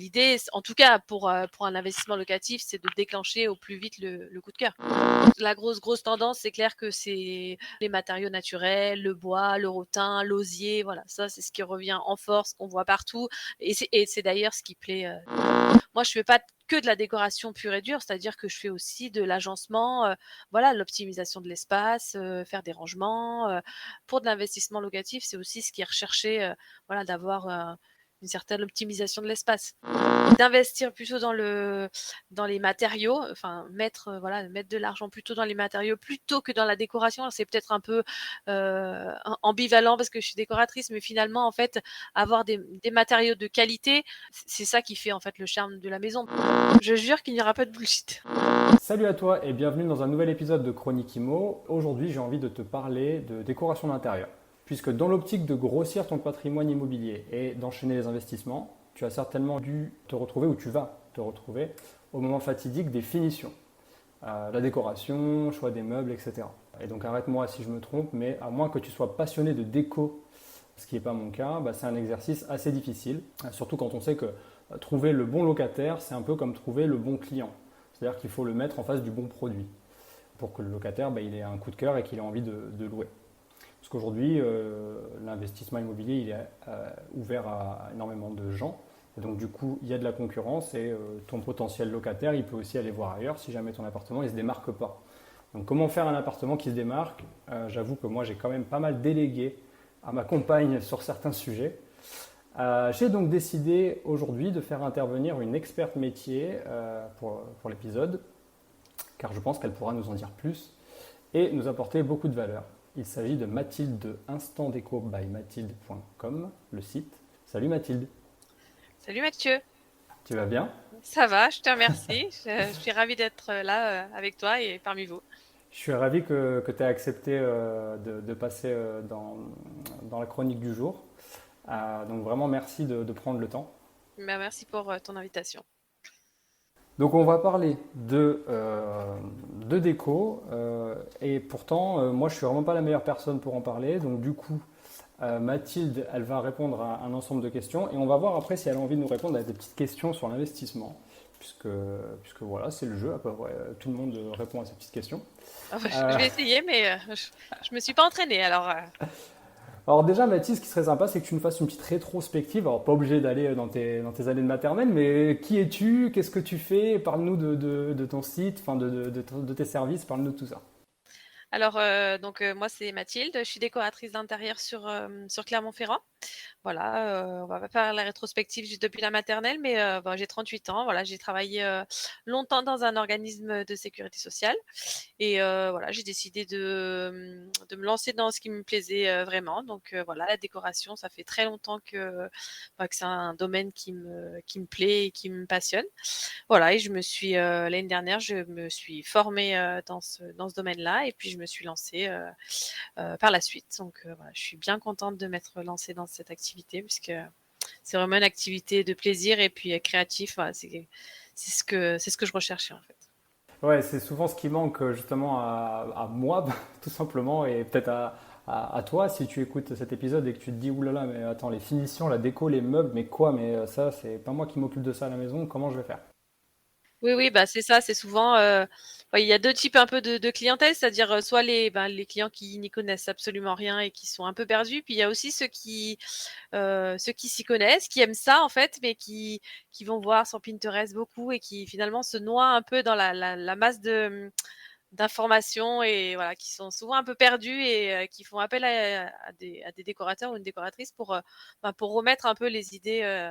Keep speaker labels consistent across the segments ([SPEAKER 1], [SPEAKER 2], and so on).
[SPEAKER 1] l'idée, en tout cas pour un investissement locatif, c'est de déclencher au plus vite le coup de cœur. La grosse tendance, c'est clair que c'est les matériaux naturels, le bois, le rotin, l'osier, voilà, ça c'est ce qui revient en force, qu'on voit partout et c'est d'ailleurs ce qui plaît. Moi, je fais pas que de la décoration pure et dure, c'est-à-dire que je fais aussi de l'agencement, voilà, l'optimisation de l'espace, faire des rangements. Pour de l'investissement locatif, c'est aussi ce qui est recherché, voilà, d'avoir une certaine optimisation de l'espace. D'investir plutôt dans les matériaux, enfin mettre de l'argent plutôt dans les matériaux plutôt que dans la décoration. C'est peut-être un peu ambivalent parce que je suis décoratrice, mais finalement en fait avoir des matériaux de qualité, c'est ça qui fait en fait le charme de la maison. Je jure qu'il n'y aura pas de bullshit.
[SPEAKER 2] Salut à toi et bienvenue dans un nouvel épisode de Chronique Imo. Aujourd'hui, j'ai envie de te parler de décoration d'intérieur. Puisque dans l'optique de grossir ton patrimoine immobilier et d'enchaîner les investissements, tu as certainement dû te retrouver, ou tu vas te retrouver, au moment fatidique des finitions. La décoration, choix des meubles, etc. Et donc arrête-moi si je me trompe, mais à moins que tu sois passionné de déco, ce qui n'est pas mon cas, c'est un exercice assez difficile. Surtout quand on sait que trouver le bon locataire, c'est un peu comme trouver le bon client. C'est-à-dire qu'il faut le mettre en face du bon produit pour que le locataire il ait un coup de cœur et qu'il ait envie de louer. Parce qu'aujourd'hui, l'investissement immobilier il est ouvert à énormément de gens. Et donc du coup, il y a de la concurrence et ton potentiel locataire, il peut aussi aller voir ailleurs si jamais ton appartement ne se démarque pas. Donc comment faire un appartement qui se démarque? J'avoue que moi, j'ai quand même pas mal délégué à ma compagne sur certains sujets. J'ai donc décidé aujourd'hui de faire intervenir une experte métier pour l'épisode, car je pense qu'elle pourra nous en dire plus et nous apporter beaucoup de valeur. Il s'agit de Mathilde de instantdeco.mathilde.com, le site. Salut Mathilde.
[SPEAKER 1] Salut Mathieu.
[SPEAKER 2] Tu vas bien?
[SPEAKER 1] Ça va, je te remercie. Je suis ravie d'être là avec toi et parmi vous.
[SPEAKER 2] Je suis ravi que tu aies accepté de passer dans la chronique du jour. Donc vraiment merci de prendre le temps.
[SPEAKER 1] Merci pour ton invitation.
[SPEAKER 2] Donc on va parler de déco et pourtant moi je suis vraiment pas la meilleure personne pour en parler. Donc du coup Mathilde elle va répondre à un ensemble de questions et on va voir après si elle a envie de nous répondre à des petites questions sur l'investissement puisque voilà c'est le jeu à peu près tout le monde répond à ces petites questions.
[SPEAKER 1] Je vais essayer mais je me suis pas entraînée alors.
[SPEAKER 2] Alors déjà Mathilde ce qui serait sympa c'est que tu nous fasses une petite rétrospective. Alors pas obligé d'aller dans tes années de maternelle mais qui es-tu? Qu'est-ce que tu fais? Parle-nous de ton site, enfin de tes services, parle-nous de tout ça.
[SPEAKER 1] Alors moi c'est Mathilde, je suis décoratrice d'intérieur sur Clermont-Ferrand. Voilà, on va pas faire la rétrospective juste depuis la maternelle, mais j'ai 38 ans. Voilà, j'ai travaillé longtemps dans un organisme de sécurité sociale et voilà, j'ai décidé de me lancer dans ce qui me plaisait vraiment. Donc voilà, la décoration, ça fait très longtemps que c'est un domaine qui me plaît et qui me passionne. Voilà, et l'année dernière, je me suis formée dans ce domaine-là et puis je me suis lancée par la suite. Donc voilà, je suis bien contente de m'être lancée dans cette activité puisque c'est vraiment une activité de plaisir et puis créatif. Voilà, c'est ce que je recherchais en fait.
[SPEAKER 2] Ouais, c'est souvent ce qui manque justement à moi, tout simplement, et peut-être à toi si tu écoutes cet épisode et que tu te dis oulala, mais attends, les finitions, la déco, les meubles, mais quoi, mais ça, c'est pas moi qui m'occupe de ça à la maison, comment je vais faire?
[SPEAKER 1] Oui, oui, c'est ça, c'est souvent, il y a 2 types un peu de clientèle, c'est-à-dire, soit les clients qui n'y connaissent absolument rien et qui sont un peu perdus, puis il y a aussi ceux qui s'y connaissent, qui aiment ça en fait, mais qui vont voir sur Pinterest beaucoup et qui finalement se noient un peu dans la masse d'informations et voilà, qui sont souvent un peu perdus et qui font appel à des décorateurs ou une décoratrice pour remettre un peu les idées,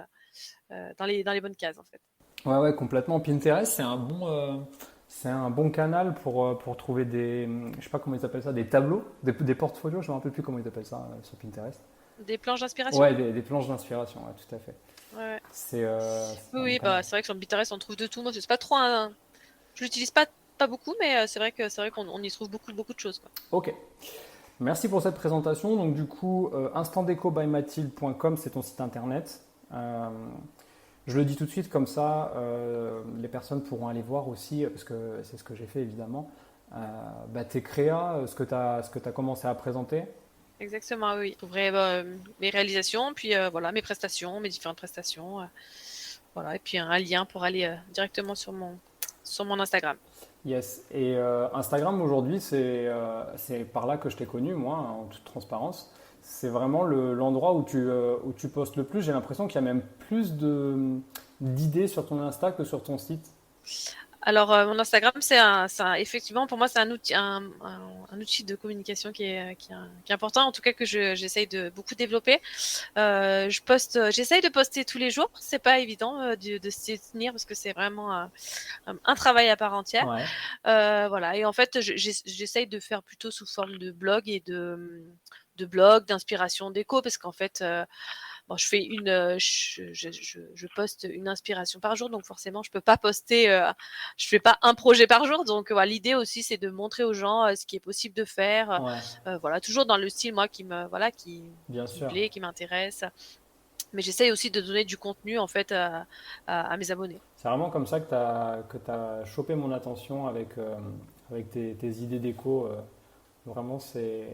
[SPEAKER 1] dans les bonnes cases en fait.
[SPEAKER 2] Ouais, ouais, complètement. Pinterest, c'est un bon canal pour trouver je sais pas comment ils appellent ça, des tableaux, des portfolios, je me rappelle plus comment ils appellent ça sur Pinterest.
[SPEAKER 1] Des planches d'inspiration?
[SPEAKER 2] Ouais, des planches d'inspiration, ouais, tout à fait.
[SPEAKER 1] Ouais, ouais.
[SPEAKER 2] C'est
[SPEAKER 1] Oui,
[SPEAKER 2] un bon
[SPEAKER 1] oui,
[SPEAKER 2] canal.
[SPEAKER 1] c'est vrai que sur Pinterest, on trouve de tout. Moi, c'est pas trop un. Je l'utilise pas beaucoup, mais c'est vrai qu'on y trouve beaucoup, beaucoup de choses, quoi.
[SPEAKER 2] Ok. Merci pour cette présentation. Donc du coup, instantdecobymathilde.com, c'est ton site internet. Euh, je le dis tout de suite, comme ça, les personnes pourront aller voir aussi, parce que c'est ce que j'ai fait évidemment, tes créas, ce que tu as commencé à présenter.
[SPEAKER 1] Exactement, oui. Vous trouverez mes réalisations, puis voilà, mes prestations, mes différentes prestations. Voilà, et puis un lien pour aller directement sur mon Instagram.
[SPEAKER 2] Yes. Et Instagram aujourd'hui, c'est par là que je t'ai connu, moi, en toute transparence. C'est vraiment l'endroit où tu postes le plus. J'ai l'impression qu'il y a même plus d'idées sur ton Insta que sur ton site.
[SPEAKER 1] Alors, mon Instagram, effectivement, pour moi, c'est un outil de communication qui est important, en tout cas que j'essaye de beaucoup développer. J'essaye de poster tous les jours. C'est pas évident de s'y tenir parce que c'est vraiment un travail à part entière.
[SPEAKER 2] Ouais.
[SPEAKER 1] Voilà. Et en fait, j'essaye de faire plutôt sous forme de blog et de blog, d'inspiration déco, parce qu'en fait, bon, je poste une inspiration par jour, donc forcément, je peux pas poster, je fais pas un projet par jour. Donc, voilà, l'idée aussi, c'est de montrer aux gens ce qui est possible de faire.
[SPEAKER 2] Ouais,
[SPEAKER 1] Voilà, toujours dans le style, moi,
[SPEAKER 2] bien
[SPEAKER 1] qui me
[SPEAKER 2] sûr.
[SPEAKER 1] plaît, qui m'intéresse. Mais j'essaye aussi de donner du contenu, en fait, à mes abonnés.
[SPEAKER 2] C'est vraiment comme ça que t'as chopé mon attention avec tes idées déco. Vraiment, c'est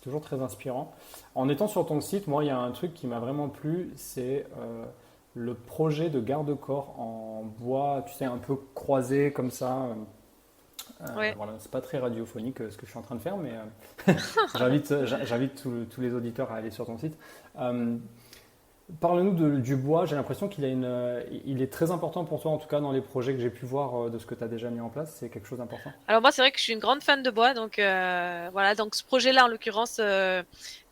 [SPEAKER 2] toujours très inspirant. En étant sur ton site, moi, il y a un truc qui m'a vraiment plu, c'est le projet de garde-corps en bois, tu sais, un peu croisé comme ça.
[SPEAKER 1] Ouais.
[SPEAKER 2] Voilà, c'est pas très radiophonique ce que je suis en train de faire, mais j'invite tous les auditeurs à aller sur ton site. Euh, Parle-nous du bois. J'ai l'impression il est très important pour toi, en tout cas dans les projets que j'ai pu voir de ce que tu as déjà mis en place. C'est quelque chose d'important.
[SPEAKER 1] Alors moi, c'est vrai que je suis une grande fan de bois, donc voilà. Donc ce projet-là, en l'occurrence,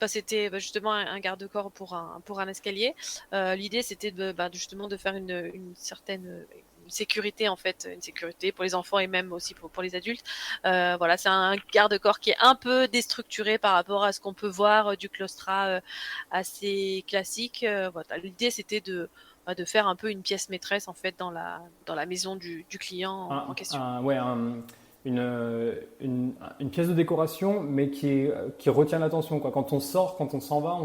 [SPEAKER 1] c'était justement un garde-corps pour un escalier. L'idée, c'était justement de faire une certaine une sécurité, en fait, une sécurité pour les enfants et même aussi pour les adultes. Voilà, c'est un garde-corps qui est un peu déstructuré par rapport à ce qu'on peut voir du claustrat assez classique. Voilà, l'idée, c'était de faire un peu une pièce maîtresse, en fait, dans la maison du client en question.
[SPEAKER 2] Ouais, une pièce de décoration, mais qui retient l'attention, quoi. Quand on sort, quand on s'en va,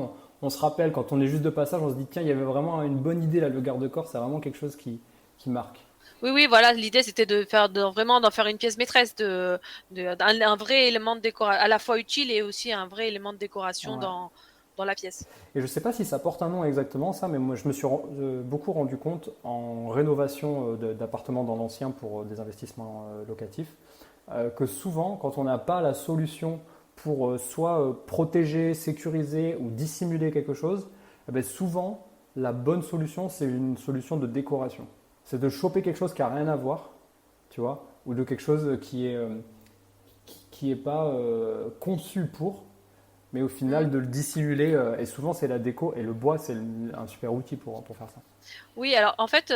[SPEAKER 2] on se rappelle. Quand on est juste de passage, on se dit, tiens, il y avait vraiment une bonne idée là, le garde-corps, c'est vraiment quelque chose qui marque.
[SPEAKER 1] Oui, oui, voilà, l'idée c'était vraiment d'en faire une pièce maîtresse, un vrai élément de décoration, à la fois utile et aussi un vrai élément de décoration
[SPEAKER 2] Ouais.
[SPEAKER 1] dans la pièce.
[SPEAKER 2] Et je ne sais pas si ça porte un nom exactement, ça, mais moi je me suis beaucoup rendu compte en rénovation d'appartements dans l'ancien pour des investissements locatifs, que souvent, quand on n'a pas la solution pour soit protéger, sécuriser ou dissimuler quelque chose, eh ben, souvent la bonne solution c'est une solution de décoration. C'est de choper quelque chose qui n'a rien à voir, tu vois, ou de quelque chose qui est pas conçu pour, mais au
[SPEAKER 1] Mm.
[SPEAKER 2] final de le dissimuler. Et souvent, c'est la déco et le bois, c'est un super outil pour faire ça.
[SPEAKER 1] Oui, alors en fait,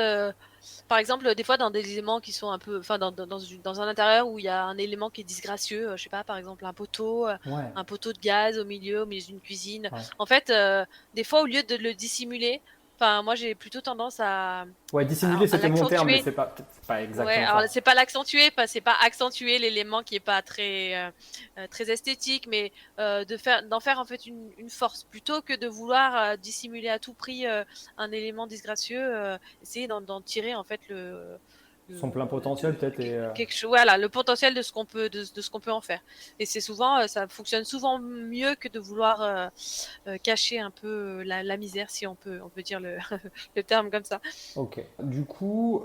[SPEAKER 1] par exemple, des fois dans des éléments qui sont un peu, enfin dans un intérieur où il y a un élément qui est disgracieux, je sais pas, par exemple
[SPEAKER 2] Ouais,
[SPEAKER 1] un poteau de gaz au milieu d'une cuisine.
[SPEAKER 2] ouais.
[SPEAKER 1] En fait, des fois au lieu de le dissimuler, enfin moi j'ai plutôt tendance
[SPEAKER 2] Ouais, dissimuler,
[SPEAKER 1] à
[SPEAKER 2] c'était mon terme, mais
[SPEAKER 1] l'accentuer.
[SPEAKER 2] c'est pas
[SPEAKER 1] Ouais,
[SPEAKER 2] exactement
[SPEAKER 1] alors
[SPEAKER 2] ça.
[SPEAKER 1] c'est pas l'accentuer, c'est pas accentuer l'élément qui est pas très esthétique, mais d'en faire en fait une force plutôt que de vouloir dissimuler à tout prix un élément disgracieux, essayer d'en tirer en fait
[SPEAKER 2] Son plein potentiel, peut-être.
[SPEAKER 1] quelque chose, voilà, le potentiel de ce qu'on peut en faire. Et c'est souvent ça fonctionne souvent mieux que de vouloir cacher un peu la misère, si on peut dire le terme comme ça.
[SPEAKER 2] Ok. Du coup,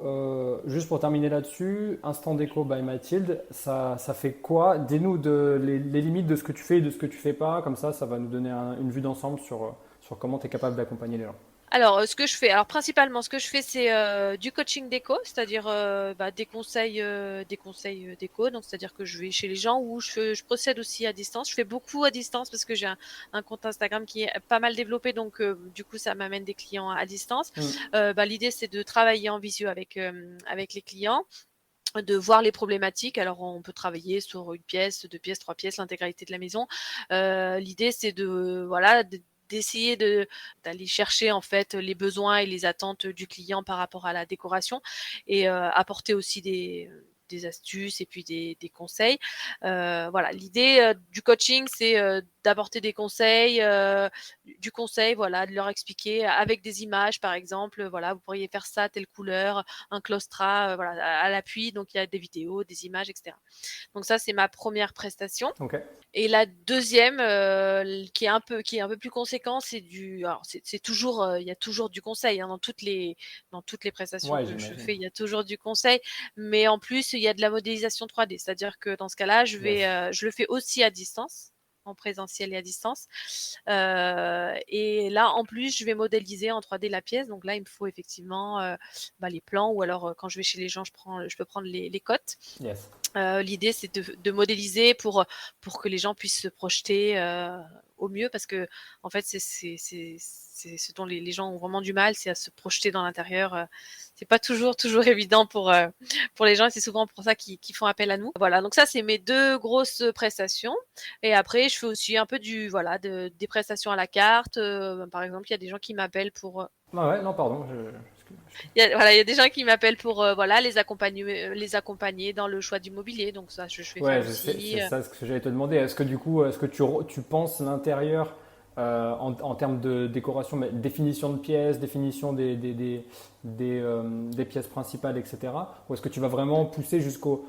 [SPEAKER 2] juste pour terminer là-dessus, Instant Déco by Mathilde, ça fait quoi? Dis-nous les limites de ce que tu fais et de ce que tu fais pas, comme ça va nous donner une vue d'ensemble sur comment tu es capable d'accompagner les gens.
[SPEAKER 1] Alors, principalement, ce que je fais, c'est du coaching déco, c'est-à-dire des conseils déco. Donc, c'est-à-dire que je vais chez les gens ou je procède aussi à distance. Je fais beaucoup à distance parce que j'ai un compte Instagram qui est pas mal développé, donc du coup, ça m'amène des clients à distance.
[SPEAKER 2] Hmm.
[SPEAKER 1] L'idée, c'est de travailler en visio avec les clients, de voir les problématiques. Alors, on peut travailler sur une pièce, deux pièces, trois pièces, l'intégralité de la maison. L'idée, c'est d'essayer d'aller chercher en fait les besoins et les attentes du client par rapport à la décoration et apporter aussi des astuces et puis des conseils. Voilà, l'idée du coaching, c'est d'apporter des conseils, du conseil, voilà, de leur expliquer avec des images, par exemple, voilà, vous pourriez faire ça, telle couleur, un claustrat, voilà, à l'appui. Donc il y a des vidéos, des images, etc. Donc ça, c'est ma première prestation.
[SPEAKER 2] Ok.
[SPEAKER 1] Et la deuxième, qui est un peu plus conséquent, c'est toujours, il y a toujours du conseil, hein, dans toutes les prestations
[SPEAKER 2] Ouais,
[SPEAKER 1] que je
[SPEAKER 2] j'imagine.
[SPEAKER 1] fais, il y a toujours du conseil, mais en plus, il y a de la modélisation 3D. C'est-à-dire que dans ce cas-là,
[SPEAKER 2] Yes.
[SPEAKER 1] je le fais aussi à distance, en présentiel et à distance. Et là, en plus, je vais modéliser en 3D la pièce. Donc là, il me faut effectivement, les plans, ou alors, quand je vais chez les gens, je peux prendre les cotes.
[SPEAKER 2] Yes.
[SPEAKER 1] L'idée, c'est de modéliser pour que les gens puissent se projeter au mieux, parce que en fait, c'est ce dont les gens ont vraiment du mal, c'est à se projeter dans l'intérieur. C'est pas toujours évident pour les gens, et c'est souvent pour ça qu'ils font appel à nous. Voilà, donc ça, c'est mes deux grosses prestations. Et après, je fais aussi un peu des prestations à la carte. Par exemple, il y a des gens qui m'appellent pour
[SPEAKER 2] Ah ouais, non, pardon.
[SPEAKER 1] il y a des gens qui m'appellent pour les accompagner dans le choix du mobilier. Donc ça, je vais faire
[SPEAKER 2] Ouais, je sais,
[SPEAKER 1] aussi.
[SPEAKER 2] c'est ça ce que j'allais te demander. Est-ce que du coup, est-ce que tu penses l'intérieur en termes de décoration, mais définition de pièces, définition des pièces principales, etc. Ou est-ce que tu vas vraiment pousser jusqu'au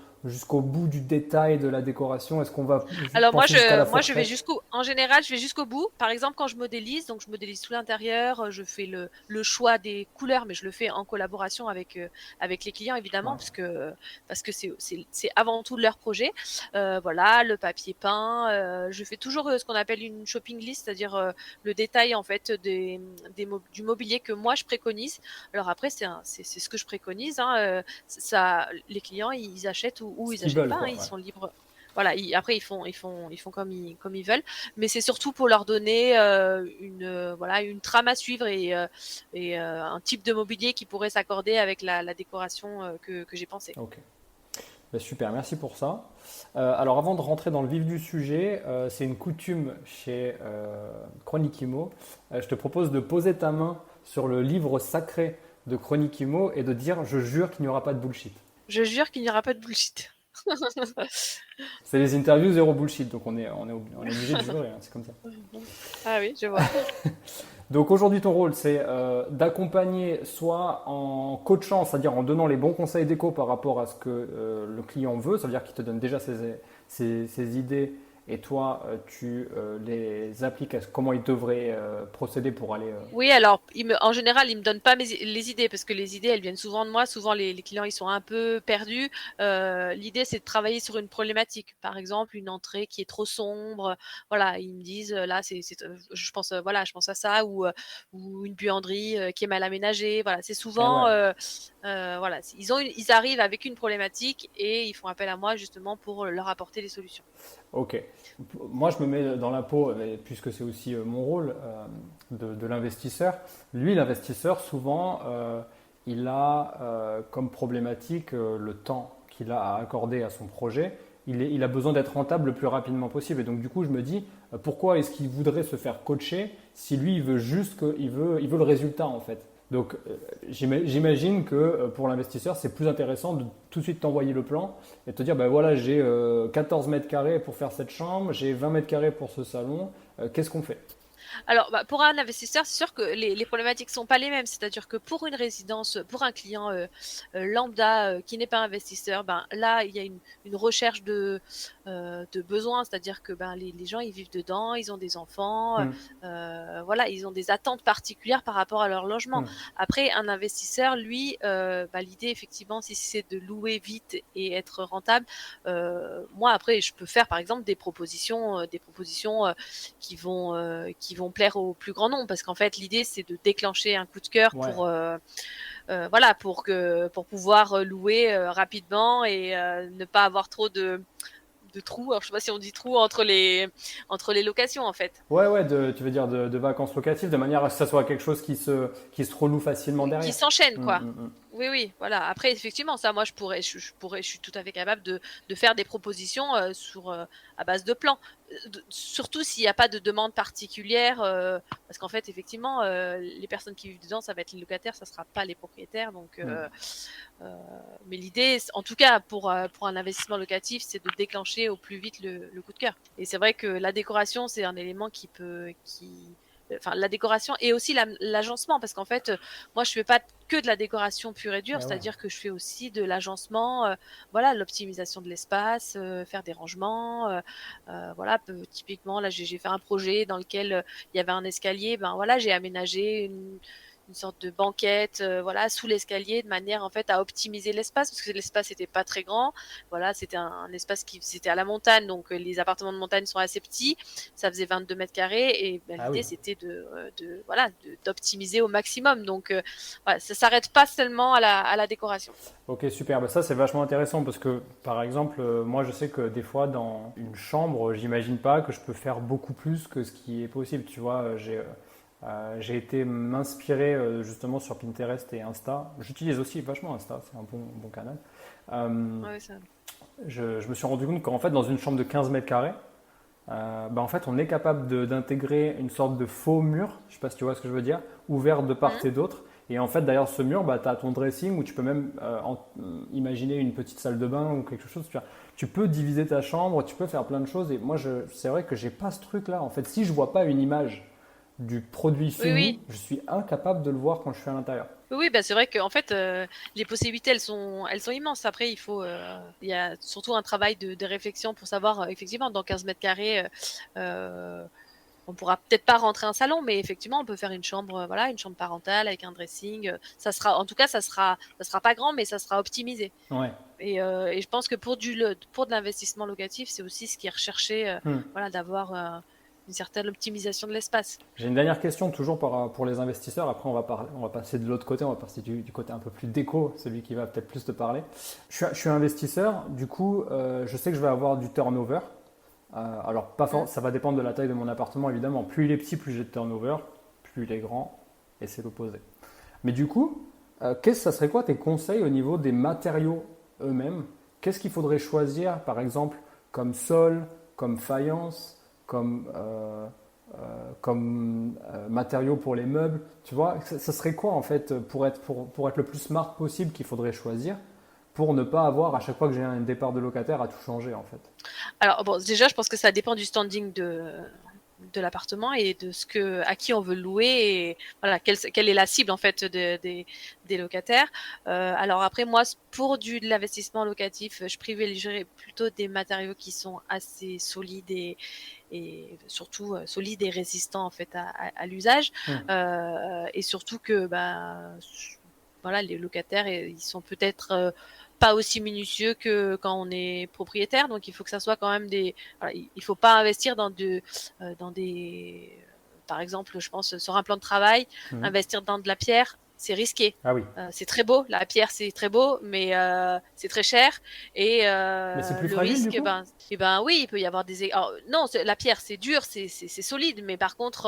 [SPEAKER 2] bout du détail de la décoration? Est-ce qu'on va
[SPEAKER 1] Alors moi,
[SPEAKER 2] penser jusqu'à la
[SPEAKER 1] je vais
[SPEAKER 2] fourchette?
[SPEAKER 1] en général, je vais jusqu'au bout. Par exemple, quand je modélise, donc je modélise tout l'intérieur, je fais le choix des couleurs, mais je le fais en collaboration avec les clients, évidemment,
[SPEAKER 2] Ouais.
[SPEAKER 1] parce que c'est avant tout leur projet. Voilà, le papier peint. Je fais toujours ce qu'on appelle une shopping list, c'est-à-dire le détail en fait du mobilier que moi je préconise. Alors après, c'est ce que je préconise, hein. Ça, les clients, ils achètent ou
[SPEAKER 2] Ce
[SPEAKER 1] ils
[SPEAKER 2] qu'ils
[SPEAKER 1] achètent
[SPEAKER 2] veulent,
[SPEAKER 1] pas, hein,
[SPEAKER 2] quoi.
[SPEAKER 1] ils
[SPEAKER 2] Ouais.
[SPEAKER 1] sont libres. Voilà, après ils font comme ils veulent, mais c'est surtout pour leur donner une trame à suivre, et un type de mobilier qui pourrait s'accorder avec la décoration que j'ai pensée.
[SPEAKER 2] Ok. Ben, super, merci pour ça. Alors avant de rentrer dans le vif du sujet, c'est une coutume chez Chronique Imo. Je te propose de poser ta main sur le livre sacré de Chronique Imo et de dire je jure qu'il n'y aura pas de bullshit.
[SPEAKER 1] Je jure qu'il n'y aura pas de bullshit.
[SPEAKER 2] C'est les interviews zéro bullshit, donc on est obligé de jurer, hein, c'est comme ça.
[SPEAKER 1] Ah oui, je vois.
[SPEAKER 2] Donc aujourd'hui ton rôle c'est d'accompagner soit en coachant, c'est-à-dire en donnant les bons conseils déco par rapport à ce que le client veut, ça veut dire qu'il te donne déjà ses idées et toi tu les appliques à comment il devrait procéder pour aller…
[SPEAKER 1] Oui, alors en général, il me donne pas les idées, parce que les idées, elles viennent souvent de moi. Souvent, les clients, ils sont un peu perdus. L'idée, c'est de travailler sur une problématique. Par exemple, une entrée qui est trop sombre. Voilà, ils me disent là, je pense à ça, ou une buanderie qui est mal aménagée. Voilà, c'est
[SPEAKER 2] Eh
[SPEAKER 1] souvent
[SPEAKER 2] ouais,
[SPEAKER 1] voilà, ils arrivent avec une problématique et ils font appel à moi justement pour leur apporter des solutions.
[SPEAKER 2] ok. Moi je me mets dans la peau, puisque c'est aussi mon rôle de l'investisseur. Lui, l'investisseur, souvent, il a comme problématique le temps qu'il a à accorder à son projet. Il a besoin d'être rentable le plus rapidement possible. Et donc, du coup, je me dis, pourquoi est-ce qu'il voudrait se faire coacher si lui, il veut juste il veut le résultat, en fait. Donc, j'imagine que pour l'investisseur, c'est plus intéressant de tout de suite t'envoyer le plan et te dire, ben voilà, j'ai 14 mètres carrés pour faire cette chambre, j'ai 20 mètres carrés pour ce salon, qu'est-ce qu'on fait?
[SPEAKER 1] Alors, pour un investisseur, c'est sûr que les problématiques sont pas les mêmes. C'est-à-dire que pour une résidence, pour un client lambda qui n'est pas investisseur, là, il y a une recherche de besoins. C'est-à-dire que les gens, ils vivent dedans, ils ont des enfants,
[SPEAKER 2] Hmm,
[SPEAKER 1] voilà, ils ont des attentes particulières par rapport à leur logement.
[SPEAKER 2] hmm.
[SPEAKER 1] Après, un investisseur, lui, l'idée, effectivement, si c'est de louer vite et être rentable, moi, après, je peux faire, par exemple, des propositions qui vont plaire au plus grand nombre, parce qu'en fait l'idée c'est de déclencher un coup de cœur
[SPEAKER 2] Ouais.
[SPEAKER 1] voilà, pour pouvoir louer rapidement, et ne pas avoir trop de trous. Alors je sais pas si on dit trous entre les locations en fait,
[SPEAKER 2] Ouais, ouais, tu veux dire de vacances locatives, de manière à ce que ça soit quelque chose qui se renoue facilement
[SPEAKER 1] qui
[SPEAKER 2] derrière.
[SPEAKER 1] s'enchaînent
[SPEAKER 2] Hmm,
[SPEAKER 1] quoi.
[SPEAKER 2] hmm, hmm.
[SPEAKER 1] Oui, oui, voilà. Après, effectivement, ça, moi, je suis tout à fait capable de faire des propositions à base de plans. Surtout s'il n'y a pas de demande particulière, parce qu'en fait, effectivement, les personnes qui vivent dedans, ça va être les locataires, ça sera pas les propriétaires. Donc,
[SPEAKER 2] Hmm.
[SPEAKER 1] mais l'idée, en tout cas, pour un investissement locatif, c'est de déclencher au plus vite le coup de cœur. Et c'est vrai que la décoration, c'est un élément enfin, la décoration et aussi l'agencement, parce qu'en fait, moi, je fais pas que de la décoration pure et dure,
[SPEAKER 2] Ah ouais.
[SPEAKER 1] c'est-à-dire que je fais aussi de l'agencement, voilà, l'optimisation de l'espace, faire des rangements, voilà, typiquement, là, j'ai fait un projet dans lequel il y avait un escalier, ben voilà, j'ai aménagé une sorte de banquette, voilà, sous l'escalier, de manière en fait à optimiser l'espace, parce que l'espace n'était pas très grand. Voilà, c'était un espace c'était à la montagne, donc les appartements de montagne sont assez petits. Ça faisait 22 mètres carrés, et ben,
[SPEAKER 2] Ah
[SPEAKER 1] l'idée
[SPEAKER 2] oui.
[SPEAKER 1] c'était voilà, d'optimiser au maximum. Donc voilà, ça s'arrête pas seulement à la décoration.
[SPEAKER 2] Ok, super. Bah, ça, c'est vachement intéressant parce que, par exemple, moi, je sais que des fois, dans une chambre, j'imagine pas que je peux faire beaucoup plus que ce qui est possible. Tu vois, j'ai été m'inspirer justement sur Pinterest et Insta. J'utilise aussi vachement Insta, c'est un bon canal. Euh,
[SPEAKER 1] Ouais, ça.
[SPEAKER 2] je me suis rendu compte qu'en fait, dans une chambre de 15 mètres carrés, bah, en fait, on est capable d'intégrer une sorte de faux mur, je sais pas si tu vois ce que je veux dire, ouvert de part
[SPEAKER 1] Mhm.
[SPEAKER 2] et d'autre. Et en fait, derrière ce mur, bah, tu as ton dressing où tu peux même imaginer une petite salle de bain ou quelque chose. Tu peux diviser ta chambre, tu peux faire plein de choses. Et moi, c'est vrai que j'ai pas ce truc-là. En fait, si je vois pas une image du produit
[SPEAKER 1] Oui,
[SPEAKER 2] fini,
[SPEAKER 1] oui.
[SPEAKER 2] je suis incapable de le voir quand je suis à l'intérieur.
[SPEAKER 1] Oui, oui, bah, c'est vrai qu'en fait, les possibilités, elles sont immenses. Après, il y a surtout un travail de réflexion pour savoir, effectivement, dans 15 mètres carrés, on pourra peut-être pas rentrer un salon, mais effectivement, on peut faire une chambre, voilà, une chambre parentale avec un dressing. Ça sera, en tout cas, ça sera pas grand, mais ça sera optimisé.
[SPEAKER 2] Ouais.
[SPEAKER 1] Et je pense que pour de l'investissement locatif, c'est aussi ce qui est recherché,
[SPEAKER 2] Hmm.
[SPEAKER 1] voilà, d'avoir une certaine optimisation de l'espace.
[SPEAKER 2] J'ai une dernière question toujours pour les investisseurs. Après, on va passer de l'autre côté, on va passer du côté un peu plus déco, celui qui va peut-être plus te parler. Je suis investisseur, du coup, je sais que je vais avoir du turnover. Alors,
[SPEAKER 1] Mm.
[SPEAKER 2] ça va dépendre de la taille de mon appartement, évidemment. Plus il est petit, plus j'ai de turnover. Plus il est grand, et c'est l'opposé. Mais du coup, ça serait quoi tes conseils au niveau des matériaux eux-mêmes? Qu'est-ce qu'il faudrait choisir, par exemple, comme sol, comme faïence, comme, matériaux pour les meubles? Tu vois, ça serait quoi en fait pour être le plus smart possible qu'il faudrait choisir pour ne pas avoir à chaque fois que j'ai un départ de locataire à tout changer en fait?
[SPEAKER 1] Alors bon, déjà, je pense que ça dépend du standing de l'appartement et de à qui on veut louer, et voilà, quelle est la cible en fait des locataires. Alors après, moi, pour de l'investissement locatif, je privilégierais plutôt des matériaux qui sont assez solides et surtout solides et résistants en fait à l'usage.
[SPEAKER 2] Hmm.
[SPEAKER 1] Et surtout que voilà, les locataires, ils sont peut-être pas aussi minutieux que quand on est propriétaire, donc il faut que ça soit quand même voilà, il faut pas investir dans des, par exemple, je pense sur un plan de travail,
[SPEAKER 2] Mhm.
[SPEAKER 1] investir dans de la pierre, c'est risqué.
[SPEAKER 2] Ah oui,
[SPEAKER 1] C'est très beau, la pierre c'est très beau, mais c'est très cher, et
[SPEAKER 2] mais c'est plus
[SPEAKER 1] le
[SPEAKER 2] fragile du
[SPEAKER 1] risque,
[SPEAKER 2] coup?
[SPEAKER 1] oui, il peut y avoir alors, non, la pierre c'est dur, c'est solide, mais par contre,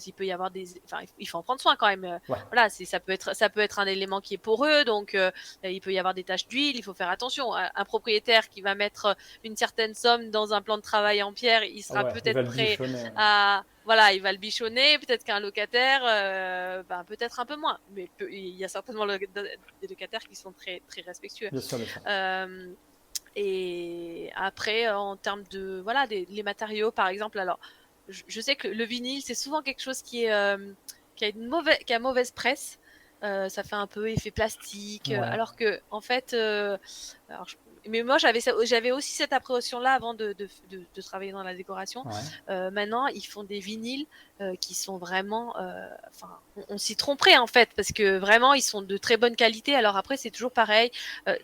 [SPEAKER 1] il peut y avoir enfin, il faut en prendre soin quand même.
[SPEAKER 2] Ouais,
[SPEAKER 1] Voilà, ça peut être un élément qui est poreux, donc il peut y avoir des taches d'huile, il faut faire attention. Un propriétaire qui va mettre une certaine somme dans un plan de travail en pierre, il
[SPEAKER 2] ah
[SPEAKER 1] sera
[SPEAKER 2] ouais, il va
[SPEAKER 1] peut-être
[SPEAKER 2] le
[SPEAKER 1] prêt
[SPEAKER 2] bichonner.
[SPEAKER 1] à, voilà, il va le bichonner. Peut-être qu'un locataire, peut-être un peu moins, mais il y a certainement des locataires qui sont très très respectueux.
[SPEAKER 2] Bien sûr, bien sûr.
[SPEAKER 1] Euh, et après, en termes de, voilà, les matériaux, par exemple, alors, je sais que le vinyle, c'est souvent quelque chose qui a mauvaise presse. Ça fait un peu effet plastique,
[SPEAKER 2] Ouais,
[SPEAKER 1] alors que, en fait, alors, mais moi, j'avais aussi cette appréhension-là avant de travailler dans la décoration.
[SPEAKER 2] ouais.
[SPEAKER 1] Maintenant, ils font des vinyles qui sont vraiment, enfin, on s'y tromperait en fait, parce que vraiment, ils sont de très bonne qualité. Alors après, c'est toujours pareil.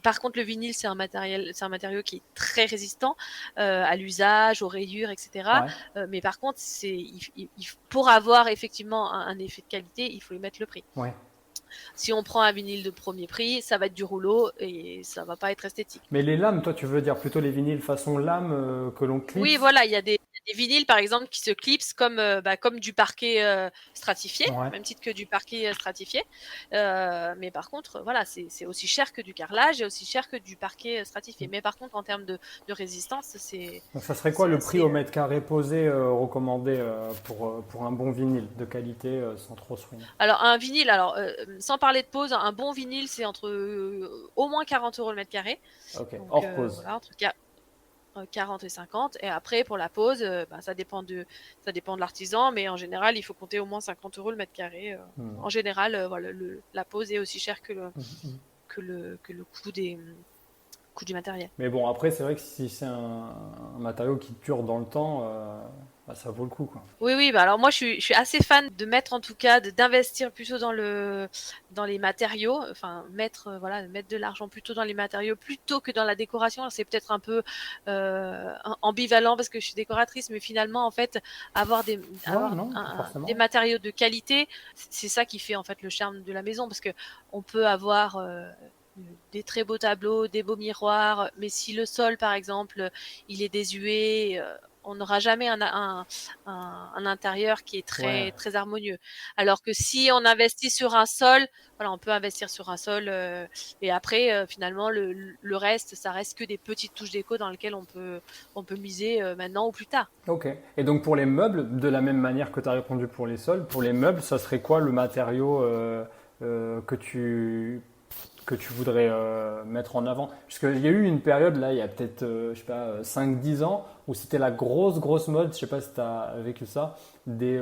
[SPEAKER 1] Par contre, le vinyle, c'est un matériau qui est très résistant à l'usage, aux rayures, etc.
[SPEAKER 2] Ouais.
[SPEAKER 1] Mais par contre, pour avoir effectivement un effet de qualité, il faut y mettre le prix.
[SPEAKER 2] Ouais.
[SPEAKER 1] Si on prend un vinyle de premier prix, ça va être du rouleau et ça va pas être esthétique.
[SPEAKER 2] Mais les lames, toi, tu veux dire plutôt les vinyles façon lame que l'on
[SPEAKER 1] Oui,
[SPEAKER 2] clipse?
[SPEAKER 1] voilà, il y a des des vinyles, par exemple, qui se clipsent comme du parquet stratifié,
[SPEAKER 2] Ouais.
[SPEAKER 1] même titre que du parquet stratifié. Mais par contre, voilà, c'est aussi cher que du carrelage et aussi cher que du parquet stratifié. Mais par contre, en termes de résistance,
[SPEAKER 2] Donc ça serait quoi
[SPEAKER 1] c'est
[SPEAKER 2] le prix
[SPEAKER 1] assez.
[SPEAKER 2] au mètre carré posé recommandé pour un bon vinyle de qualité sans trop se ruiner?
[SPEAKER 1] Alors, un vinyle, sans parler de pose, un bon vinyle, c'est entre au moins 40 € le mètre carré.
[SPEAKER 2] Ok,
[SPEAKER 1] Donc,
[SPEAKER 2] hors pause.
[SPEAKER 1] voilà, entre 40 et 50. Et après, pour la pose, ça dépend de l'artisan, mais en général, il faut compter au moins 50 € le mètre carré.
[SPEAKER 2] Hmm.
[SPEAKER 1] En général, voilà, la pose est aussi chère
[SPEAKER 2] Mhm.
[SPEAKER 1] que le coût du matériel.
[SPEAKER 2] Mais bon, après, c'est vrai que si c'est un matériau qui dure dans le temps, bah, ça vaut le coup, quoi.
[SPEAKER 1] Oui, oui, bah alors moi je suis assez fan de mettre en tout cas, d'investir plutôt dans les matériaux, enfin voilà, mettre de l'argent plutôt dans les matériaux plutôt que dans la décoration. Alors, c'est peut-être un peu ambivalent parce que je suis décoratrice, mais finalement en fait
[SPEAKER 2] Ouais,
[SPEAKER 1] avoir
[SPEAKER 2] non, pas
[SPEAKER 1] des
[SPEAKER 2] forcément.
[SPEAKER 1] matériaux de qualité, c'est ça qui fait en fait le charme de la maison, parce que on peut avoir des très beaux tableaux, des beaux miroirs, mais si le sol par exemple il est désuet, on n'aura jamais un intérieur qui est
[SPEAKER 2] Ouais,
[SPEAKER 1] très très harmonieux. Alors que si on investit sur un sol, voilà, on peut investir sur un sol et après finalement le reste, ça reste que des petites touches déco dans lesquelles on peut miser maintenant ou plus tard.
[SPEAKER 2] ok. Et donc pour les meubles, de la même manière que tu as répondu pour les sols, pour les meubles, ça serait quoi le matériau que tu voudrais mettre en avant? Parce qu'il y a eu une période, là, il y a peut-être, je sais pas, 5-10 ans, où c'était la grosse mode, je sais pas si tu as vécu ça, des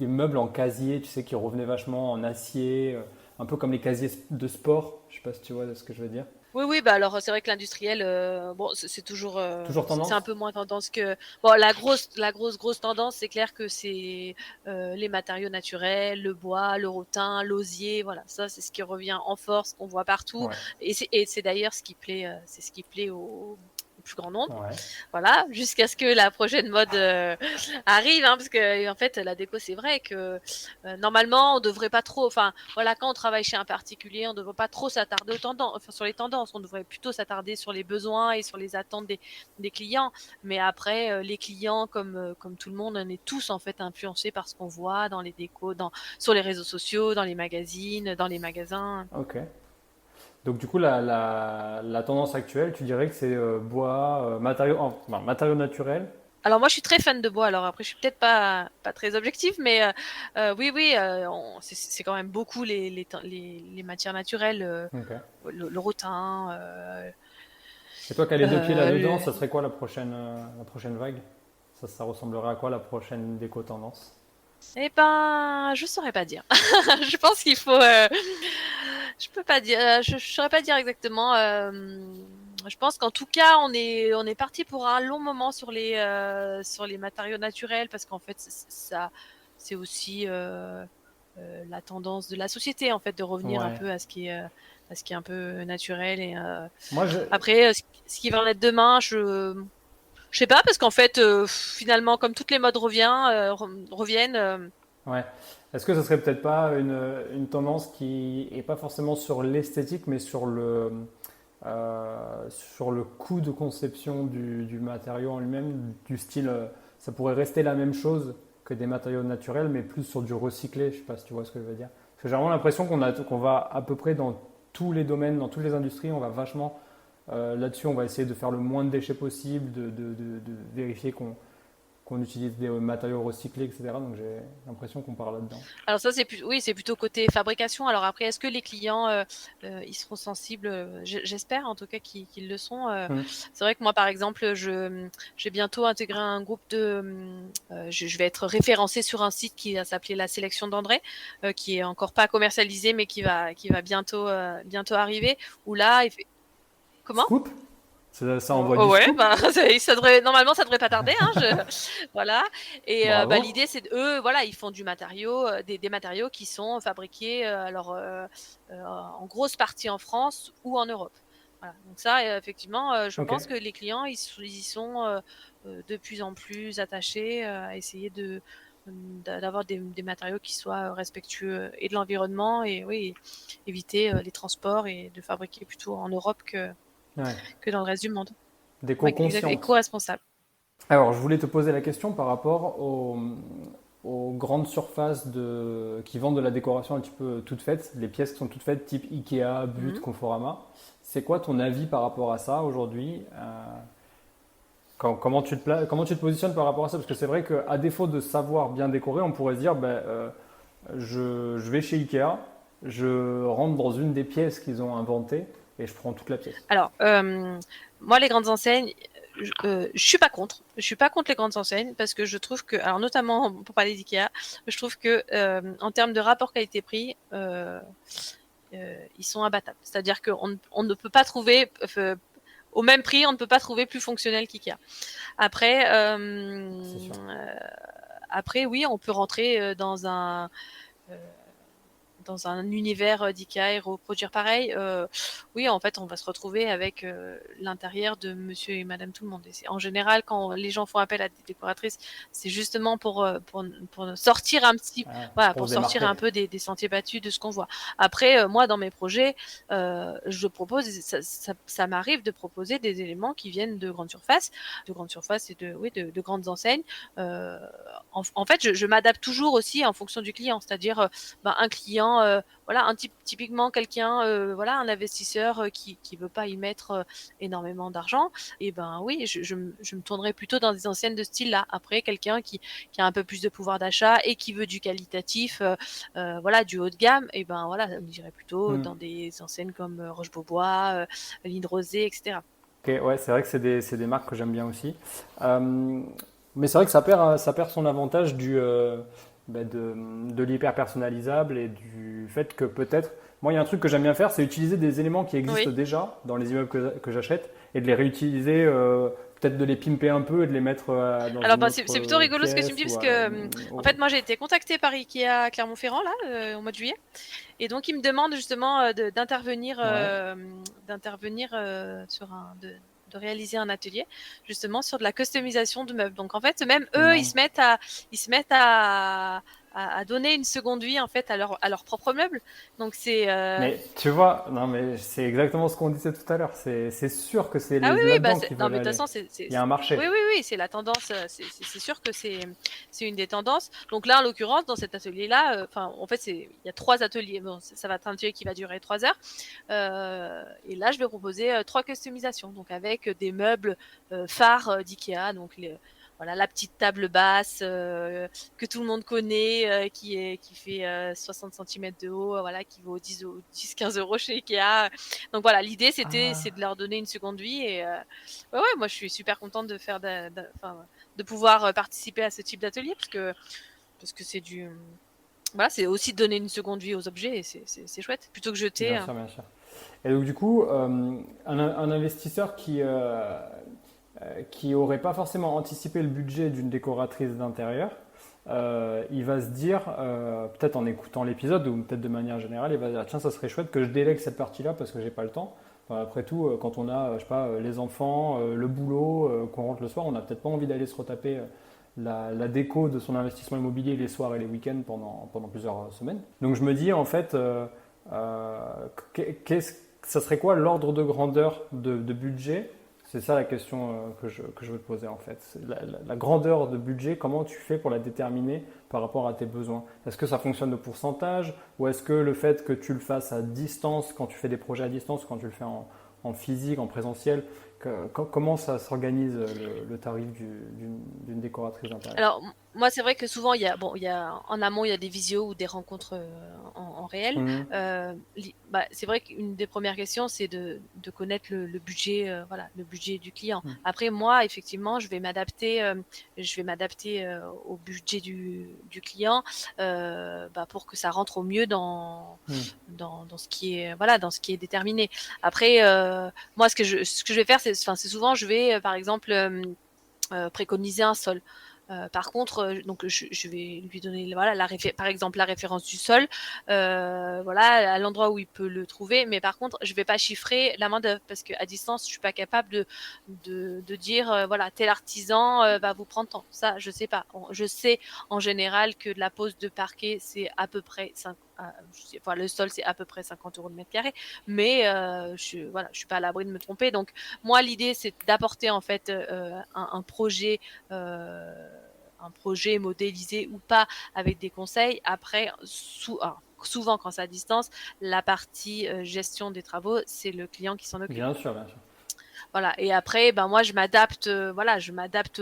[SPEAKER 2] meubles en casier, tu sais, qui revenaient vachement en acier, un peu comme les casiers de sport, je sais pas si tu vois ce que je veux dire.
[SPEAKER 1] Oui, oui, bah alors c'est vrai que l'industriel, bon, c'est toujours,
[SPEAKER 2] Toujours
[SPEAKER 1] c'est un
[SPEAKER 2] tendance?
[SPEAKER 1] peu moins tendance que. Bon, grosse tendance, c'est clair que c'est les matériaux naturels, le bois, le rotin, l'osier, voilà, ça c'est ce qui revient en force, qu'on voit partout,
[SPEAKER 2] Ouais,
[SPEAKER 1] et c'est d'ailleurs c'est ce qui plaît au plus grand nombre.
[SPEAKER 2] ouais.
[SPEAKER 1] Voilà, jusqu'à ce que la prochaine mode arrive, hein, parce que en fait, la déco, c'est vrai que normalement, on devrait pas trop. Enfin, voilà, quand on travaille chez un particulier, on ne devrait pas trop s'attarder aux tendances, enfin, sur les tendances. On devrait plutôt s'attarder sur les besoins et sur les attentes des clients. Mais après, les clients, comme tout le monde, on est tous en fait influencés par ce qu'on voit dans les décos, sur les réseaux sociaux, dans les magazines, dans les magasins.
[SPEAKER 2] Ok. Donc du coup, la tendance actuelle, tu dirais que c'est bois, matériaux naturels.
[SPEAKER 1] Alors moi, je suis très fan de bois. Alors après, je suis peut-être pas très objective, mais oui, oui, c'est quand même beaucoup les matières naturelles,
[SPEAKER 2] Ok.
[SPEAKER 1] le rotin.
[SPEAKER 2] Et toi qui as les deux pieds là-dedans,
[SPEAKER 1] Le...
[SPEAKER 2] ça serait quoi la prochaine vague? Ça ressemblerait à quoi la prochaine déco tendance?
[SPEAKER 1] Eh ben, je saurais pas dire. Je pense qu'il faut. Je peux pas dire. Je saurais pas dire exactement. Je pense qu'en tout cas, on est parti pour un long moment sur les matériaux naturels, parce qu'en fait, c'est aussi la tendance de la société, en fait, de revenir un
[SPEAKER 2] Ouais.
[SPEAKER 1] peu à ce qui est un peu naturel. Et
[SPEAKER 2] Moi, je...
[SPEAKER 1] après, ce qui va en être demain, je sais pas, parce qu'en fait, finalement, comme toutes les modes reviennent.
[SPEAKER 2] Ouais. Est-ce que ce serait peut-être pas une tendance qui est pas forcément sur l'esthétique, mais sur le coût de conception du matériau en lui-même, du style, ça pourrait rester la même chose que des matériaux naturels, mais plus sur du recyclé. Je sais pas si tu vois ce que je veux dire. Parce que j'ai vraiment l'impression qu'on va à peu près dans tous les domaines, dans toutes les industries, on va vachement là-dessus, on va essayer de faire le moins de déchets possible, de vérifier qu'on utilise des matériaux recyclés, etc. Donc j'ai l'impression qu'on part là-dedans.
[SPEAKER 1] Alors ça, oui, c'est plutôt côté fabrication. Alors après, est-ce que les clients, ils seront sensibles? J'espère en tout cas qu'ils le sont.
[SPEAKER 2] Hmm.
[SPEAKER 1] C'est vrai que moi, par exemple, j'ai bientôt intégré un groupe je vais être référencée sur un site qui va s'appeler La Sélection d'André, qui est encore pas commercialisé, mais qui va bientôt arriver. Où là, comment?
[SPEAKER 2] Scoop, ça
[SPEAKER 1] Oh,
[SPEAKER 2] envoie
[SPEAKER 1] oh
[SPEAKER 2] du
[SPEAKER 1] ouais,
[SPEAKER 2] scoop.
[SPEAKER 1] bah, normalement, ça devrait pas tarder, hein, voilà. Et bah,
[SPEAKER 2] Bravo.
[SPEAKER 1] l'idée, c'est eux, voilà, ils font du matériau, des matériaux qui sont fabriqués, en grosse partie en France ou en Europe. Voilà. Donc ça, effectivement, je
[SPEAKER 2] Ok.
[SPEAKER 1] pense que les clients, ils y sont de plus en plus attachés à essayer d'avoir des matériaux qui soient respectueux et de l'environnement, et oui, éviter les transports, et de fabriquer plutôt en Europe
[SPEAKER 2] Ouais.
[SPEAKER 1] que dans le reste du monde. Oui, exact,
[SPEAKER 2] D'éco-consciente.
[SPEAKER 1] éco-responsable.
[SPEAKER 2] Alors, je voulais te poser la question par rapport aux grandes surfaces qui vendent de la décoration un petit peu toute faite, les pièces qui sont toutes faites, type Ikea, But,
[SPEAKER 1] Mhm.
[SPEAKER 2] Conforama. C'est quoi ton avis par rapport à ça aujourd'hui? Comment tu te positionnes par rapport à ça? Parce que c'est vrai qu'à défaut de savoir bien décorer, on pourrait se dire, ben, je vais chez Ikea, je rentre dans une des pièces qu'ils ont inventées et je prends toute la pièce.
[SPEAKER 1] Alors, moi, les grandes enseignes, je suis pas contre. Je suis pas contre les grandes enseignes parce que je trouve que, alors notamment pour parler d'IKEA, je trouve que en termes de rapport qualité-prix, ils sont abattables. C'est-à-dire qu'on ne peut pas trouver au même prix, on ne peut pas trouver plus fonctionnel qu'IKEA. Après,
[SPEAKER 2] C'est sûr.
[SPEAKER 1] après, oui, on peut rentrer euh, dans un univers d'IKEA et reproduire pareil, oui, en fait, on va se retrouver avec l'intérieur de Monsieur et Madame Tout le Monde. Et en général, quand les gens font appel à des décoratrices, c'est justement pour sortir un petit,
[SPEAKER 2] Ah,
[SPEAKER 1] voilà,
[SPEAKER 2] pour
[SPEAKER 1] pour
[SPEAKER 2] se
[SPEAKER 1] sortir
[SPEAKER 2] démarquer.
[SPEAKER 1] un peu des sentiers battus de ce qu'on voit. Après, moi, dans mes projets, je propose, ça m'arrive de proposer des éléments qui viennent de grandes surfaces et oui, de grandes enseignes. Euh, en fait, je m'adapte toujours aussi en fonction du client, c'est-à-dire un client, voilà, typiquement quelqu'un, voilà, un investisseur qui veut pas y mettre énormément d'argent, et ben oui, je me tournerai plutôt dans des enseignes de ce style-là. Après, quelqu'un qui a un peu plus de pouvoir d'achat et qui veut du qualitatif, voilà, du haut de gamme, et ben voilà, j'irai plutôt
[SPEAKER 2] Hmm.
[SPEAKER 1] dans des enseignes comme Roche-Beaubois, Ligne Rosée, etc.
[SPEAKER 2] Ok, ouais, c'est vrai que c'est des marques que j'aime bien aussi. Euh, mais c'est vrai que ça perd son avantage de l'hyper personnalisable et du fait que peut-être, moi il y a un truc que j'aime bien faire, c'est utiliser des éléments qui existent
[SPEAKER 1] Oui.
[SPEAKER 2] déjà dans les immeubles que j'achète et de les réutiliser, peut-être de les pimper un peu et de les mettre dans
[SPEAKER 1] Alors,
[SPEAKER 2] une
[SPEAKER 1] bah,
[SPEAKER 2] autre
[SPEAKER 1] c'est plutôt rigolo ce que tu me
[SPEAKER 2] pièce
[SPEAKER 1] dis parce que, en fait, moi, j'ai été contactée par Ikea à Clermont-Ferrand, là, au mois de juillet. Et donc, ils me demandent justement
[SPEAKER 2] Ouais,
[SPEAKER 1] d'intervenir de réaliser un atelier justement sur de la customisation de meubles. Donc, en fait, même eux,
[SPEAKER 2] énorme.
[SPEAKER 1] ils se mettent à donner une seconde vie en fait à leur propre meuble. Donc, c'est
[SPEAKER 2] Mais tu vois, non mais c'est exactement ce qu'on disait tout à l'heure. C'est sûr que c'est
[SPEAKER 1] ah oui, oui, bah
[SPEAKER 2] là-dedans qu'ils
[SPEAKER 1] non,
[SPEAKER 2] veulent
[SPEAKER 1] mais de toute
[SPEAKER 2] aller.
[SPEAKER 1] façon,
[SPEAKER 2] Il y a un marché.
[SPEAKER 1] oui, oui, oui, c'est la tendance. C'est sûr que c'est une des tendances. Donc là, en l'occurrence, dans cet atelier-là, enfin, en fait, il y a trois ateliers. Bon, ça va être un atelier qui va durer 3 heures. Et là, je vais proposer trois customisations, donc avec des meubles phares d'IKEA, donc voilà, la petite table basse que tout le monde connaît, qui fait 60 cm de haut, voilà, qui vaut 10-15 euros chez Ikea. Donc voilà, l'idée c'est
[SPEAKER 2] Ah.
[SPEAKER 1] de leur donner une seconde vie et ouais, ouais, moi je suis super contente de pouvoir participer à ce type d'atelier parce que c'est du voilà, c'est aussi de donner une seconde vie aux objets et c'est chouette plutôt que jeter.
[SPEAKER 2] Bien sûr, bien sûr. Et donc du coup, un investisseur qui aurait pas forcément anticipé le budget d'une décoratrice d'intérieur, il va se dire, peut-être en écoutant l'épisode ou peut-être de manière générale, il va se dire tiens, ça serait chouette que je délègue cette partie-là parce que j'ai pas le temps. Enfin, après tout, quand on a, je sais pas, les enfants, le boulot, qu'on rentre le soir, on n'a peut-être pas envie d'aller se retaper la déco de son investissement immobilier les soirs et les week-ends pendant plusieurs semaines. Donc je me dis en fait, euh, ça serait quoi l'ordre de grandeur de budget? C'est ça la question que je veux te poser en fait. La grandeur de budget, comment tu fais pour la déterminer par rapport à tes besoins? Est-ce que ça fonctionne de pourcentage ou est-ce que le fait que tu le fasses à distance, quand tu fais des projets à distance, quand tu le fais en physique, en présentiel, comment ça s'organise le tarif d'une décoratrice d'intérieur?
[SPEAKER 1] Alors, moi, c'est vrai que souvent, il y a, en amont, il y a des visios ou des rencontres en réel.
[SPEAKER 2] Mhm.
[SPEAKER 1] C'est vrai qu'une des premières questions, c'est de connaître le budget, voilà, le budget du client. Après, moi, effectivement, je vais m'adapter au budget du client, pour que ça rentre au mieux
[SPEAKER 2] Mhm.
[SPEAKER 1] dans ce qui est, voilà, dans ce qui est déterminé. Après, moi, ce que je vais faire, c'est souvent, je vais, par exemple, préconiser un sol. Par contre, donc je vais lui donner voilà par exemple la référence du sol, voilà à l'endroit où il peut le trouver. Mais par contre, je vais pas chiffrer la main d'œuvre parce qu'à distance, je suis pas capable de dire voilà tel artisan va vous prendre tant. Ça, je sais pas. Je sais en général que de la pose de parquet, c'est à peu près enfin, le sol, c'est à peu près 50 € le mètre carré, mais voilà, je suis pas à l'abri de me tromper. Donc moi, l'idée, c'est d'apporter en fait un projet modélisé ou pas avec des conseils. Après, alors, souvent quand c'est à distance, la partie gestion des travaux, c'est le client qui s'en occupe.
[SPEAKER 2] Bien sûr, bien sûr.
[SPEAKER 1] Voilà. Et après, ben moi, je m'adapte. Voilà, j'adapte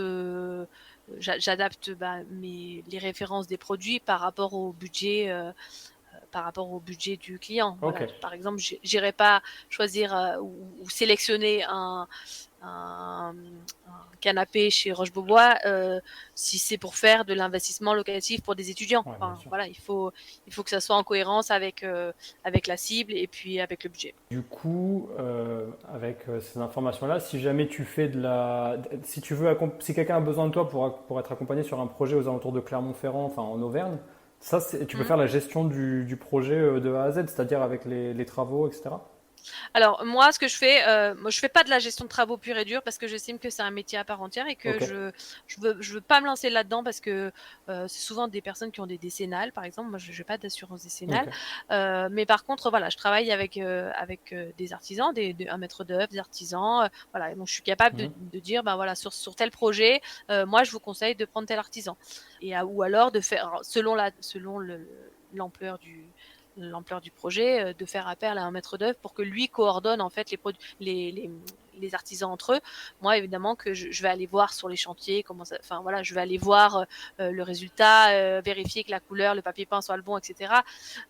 [SPEAKER 1] les références des produits par rapport au budget du client.
[SPEAKER 2] Ok.
[SPEAKER 1] Voilà. Par exemple, j'irai pas choisir ou sélectionner un, un canapé chez Roche-Beaubois si c'est pour faire de l'investissement locatif pour des étudiants.
[SPEAKER 2] Ouais, bien
[SPEAKER 1] Enfin,
[SPEAKER 2] sûr.
[SPEAKER 1] voilà, il faut que ça soit en cohérence avec la cible et puis avec le budget.
[SPEAKER 2] Du coup, avec ces informations-là, si jamais tu fais si tu veux, si quelqu'un a besoin de toi pour être accompagné sur un projet aux alentours de Clermont-Ferrand, enfin en Auvergne, ça, tu peux
[SPEAKER 1] Mmh.
[SPEAKER 2] faire la gestion du projet de A à Z, c'est-à-dire avec les travaux, etc.
[SPEAKER 1] Alors moi, ce que je fais, moi je fais pas de la gestion de travaux pure et dure parce que j'estime que c'est un métier à part entière et que
[SPEAKER 2] Ok,
[SPEAKER 1] je veux pas me lancer là-dedans parce que c'est souvent des personnes qui ont des décennales, par exemple. Moi, je n'ai pas d'assurance décennale,
[SPEAKER 2] ok.
[SPEAKER 1] mais par contre, voilà, je travaille avec des artisans, un maître d'œuvre, des artisans, voilà. Donc je suis capable
[SPEAKER 2] Mhm.
[SPEAKER 1] de dire, ben voilà, sur tel projet, moi je vous conseille de prendre tel artisan ou alors de faire selon l'ampleur l'ampleur du projet, de faire appel à un maître d'œuvre pour que lui coordonne en fait les artisans entre eux. Moi, évidemment, que je vais aller voir sur les chantiers enfin voilà, je vais aller voir le résultat, vérifier que la couleur, le papier peint soit le bon, etc.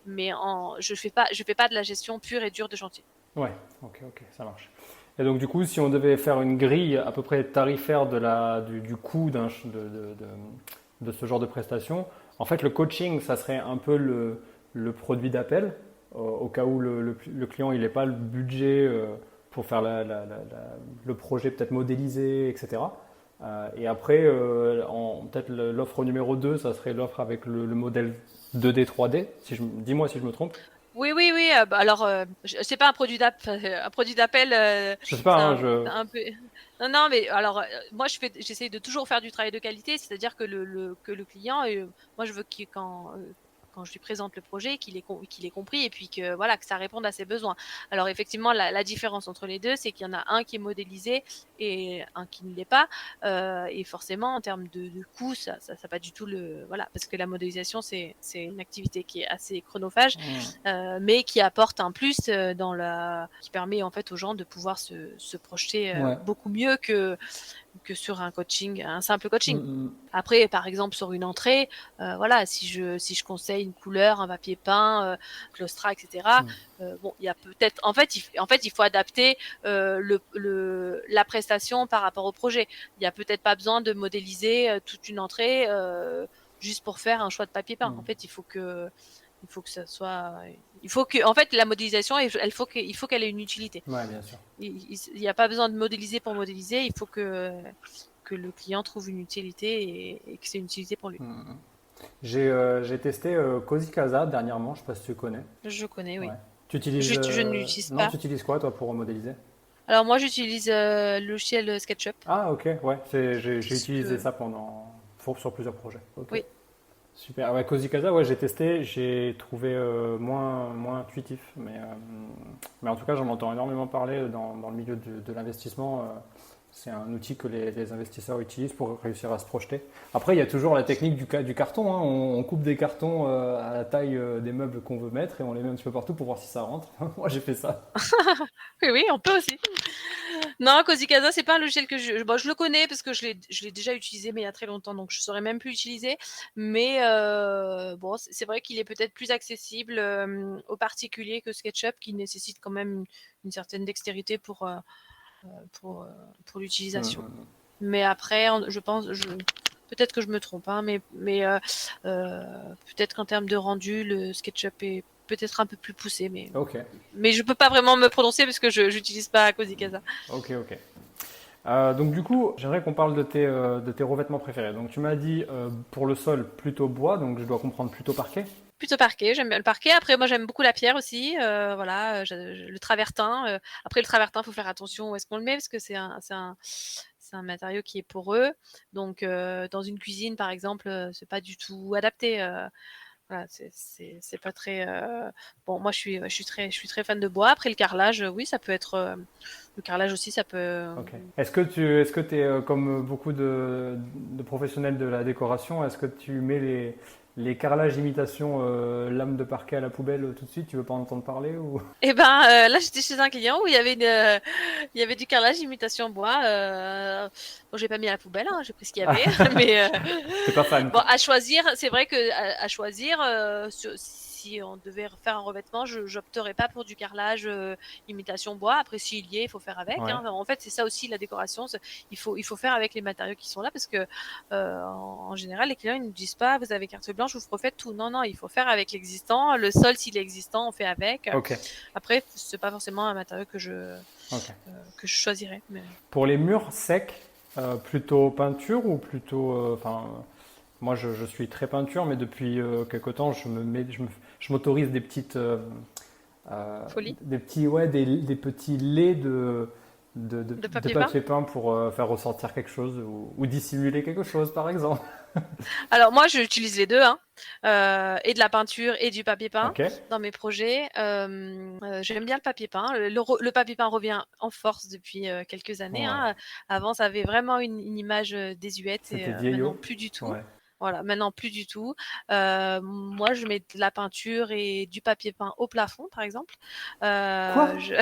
[SPEAKER 1] Mais je fais pas de la gestion pure et dure de chantier.
[SPEAKER 2] Ouais, ok, ok, ça marche. Et donc du coup, si on devait faire une grille à peu près tarifaire du coût de ce genre de prestation, en fait, le coaching, ça serait un peu le produit d'appel, au cas où le client il n'ait pas le budget pour faire le projet peut-être modélisé, etc. Et après, peut-être l'offre numéro 2, ça serait l'offre avec le modèle 2D, 3D. Dis-moi si je me trompe.
[SPEAKER 1] Oui, oui, oui. Alors, c'est pas un produit un produit d'appel.
[SPEAKER 2] Je sais pas, hein, je...
[SPEAKER 1] C'est un peu. Non, non, mais alors, moi, j'essaie de toujours faire du travail de qualité, c'est-à-dire que que le client, moi, je veux quand je lui présente le projet, qu'il ait compris et puis que voilà, que ça réponde à ses besoins. Alors, effectivement, la différence entre les deux, c'est qu'il y en a un qui est modélisé et un qui ne l'est pas. Et forcément, en termes de coût, ça pas du tout voilà, parce que la modélisation, c'est une activité qui est assez chronophage
[SPEAKER 2] Hmm.
[SPEAKER 1] mais qui apporte un plus qui permet en fait aux gens de pouvoir se projeter
[SPEAKER 2] Ouais.
[SPEAKER 1] beaucoup mieux que sur un simple
[SPEAKER 2] Mm,
[SPEAKER 1] coaching.
[SPEAKER 2] mm.
[SPEAKER 1] Après, par exemple, sur une entrée, voilà, si je conseille une couleur, un papier peint, claustra, etc.
[SPEAKER 2] Mm.
[SPEAKER 1] Bon, il y a peut-être, en fait, il faut adapter la prestation par rapport au projet. Il y a peut-être pas besoin de modéliser toute une entrée juste pour faire un choix de papier peint. En fait, il faut que ça soit, il faut que, en fait, la modélisation, il faut qu'elle ait une utilité.
[SPEAKER 2] Ouais, bien sûr.
[SPEAKER 1] Il n'y a pas besoin de modéliser pour modéliser. Il faut que le client trouve une utilité et que c'est une utilité pour lui.
[SPEAKER 2] Mm, mm. J'ai testé Cozy Casa dernièrement, je sais pas si tu connais.
[SPEAKER 1] Je connais,
[SPEAKER 2] Ouais.
[SPEAKER 1] oui.
[SPEAKER 2] Tu utilises...
[SPEAKER 1] Je ne l'utilise
[SPEAKER 2] Non,
[SPEAKER 1] pas.
[SPEAKER 2] tu utilises quoi toi pour modéliser?
[SPEAKER 1] Alors moi, j'utilise le logiciel SketchUp
[SPEAKER 2] Ah, ok, ouais, j'ai
[SPEAKER 1] parce
[SPEAKER 2] utilisé
[SPEAKER 1] que,
[SPEAKER 2] ça sur plusieurs projets. Ok,
[SPEAKER 1] oui,
[SPEAKER 2] super. Ah ouais, Cozy Casa, ouais, j'ai testé, j'ai trouvé moins intuitif, mais en tout cas, j'en entends énormément parler dans le milieu de l'investissement. C'est un outil que les investisseurs utilisent pour réussir à se projeter. Après, il y a toujours la technique du carton, hein. On coupe des cartons à la taille des meubles qu'on veut mettre et on les met un petit peu partout pour voir si ça rentre. Moi, j'ai fait ça.
[SPEAKER 1] oui, oui, on peut aussi. Non, Cozy Casa, c'est pas un logiciel que bon, je le connais parce que je l'ai déjà utilisé, mais il y a très longtemps, donc je saurais même plus l'utiliser. Mais bon, c'est vrai qu'il est peut-être plus accessible aux particuliers que SketchUp, qui nécessite quand même une certaine dextérité pour, euh, pour
[SPEAKER 2] Mm,
[SPEAKER 1] l'utilisation.
[SPEAKER 2] mm,
[SPEAKER 1] Mais après, peut-être que je me trompe, hein, mais peut-être qu'en termes de rendu, le SketchUp est peut-être un peu plus poussé,
[SPEAKER 2] mm. Ok,
[SPEAKER 1] mais je peux pas vraiment me prononcer parce que je n'utilise pas Cozy Casa.
[SPEAKER 2] ok, ok. Donc du coup, j'aimerais qu'on parle de tes revêtements préférés. Donc tu m'as dit pour le sol plutôt bois, donc je dois comprendre plutôt parquet.
[SPEAKER 1] Plutôt parquet, j'aime bien le parquet. Après, moi, j'aime beaucoup la pierre aussi. Voilà, le travertin. Après, le travertin, faut faire attention où est-ce qu'on le met parce que c'est un matériau qui est poreux. Donc, dans une cuisine, par exemple, c'est pas du tout adapté. Voilà, c'est pas très. Bon, moi, je suis très fan de bois. Après, le carrelage, oui, ça peut être. Le carrelage aussi, ça peut.
[SPEAKER 2] Ok. Est-ce que tu es comme beaucoup de professionnels de la décoration, est-ce que tu mets les carrelages imitation lame de parquet à la poubelle tout de suite? Tu veux pas en entendre parler ou?
[SPEAKER 1] Eh ben, là, j'étais chez un client où il y avait du carrelage imitation bois. Bon, j'ai pas mis à la poubelle, hein, j'ai pris ce qu'il y avait. Mais
[SPEAKER 2] T'es pas fan,
[SPEAKER 1] bon,
[SPEAKER 2] quoi.
[SPEAKER 1] à choisir, c'est vrai que à choisir, si on devait faire un revêtement, j'opterais pas pour du carrelage imitation bois. Après, s'il y est, il faut faire avec.
[SPEAKER 2] Ouais.
[SPEAKER 1] Hein. En fait, c'est ça aussi la décoration. Il faut faire avec les matériaux qui sont là parce que en général, les clients ils nous disent pas, vous avez carte blanche, vous refaites tout. Non, non, il faut faire avec l'existant. Le sol, s'il est existant, on fait avec.
[SPEAKER 2] Ok.
[SPEAKER 1] Après, c'est pas forcément un matériau
[SPEAKER 2] Ok.
[SPEAKER 1] que je choisirais. Mais...
[SPEAKER 2] Pour les murs secs, plutôt peinture ou plutôt, enfin, moi je suis très peinture, mais depuis quelque temps je m'autorise des petites,
[SPEAKER 1] Folie
[SPEAKER 2] des petits, ouais, des petits laits
[SPEAKER 1] de
[SPEAKER 2] de
[SPEAKER 1] papier peint.
[SPEAKER 2] papier peint pour faire ressortir quelque chose ou dissimuler quelque chose, par exemple.
[SPEAKER 1] Alors moi, j'utilise les deux, hein, et de la peinture et du papier peint
[SPEAKER 2] Ok.
[SPEAKER 1] dans mes projets. J'aime bien le papier peint. Le papier peint revient en force depuis quelques années.
[SPEAKER 2] Ouais.
[SPEAKER 1] Hein. Avant, ça avait vraiment une image désuète et
[SPEAKER 2] C'était
[SPEAKER 1] maintenant
[SPEAKER 2] vieillot.
[SPEAKER 1] plus du tout.
[SPEAKER 2] Ouais.
[SPEAKER 1] Voilà, maintenant plus du tout. Moi, je mets de la peinture et du papier peint au plafond, par exemple.
[SPEAKER 2] Quoi?
[SPEAKER 1] Je...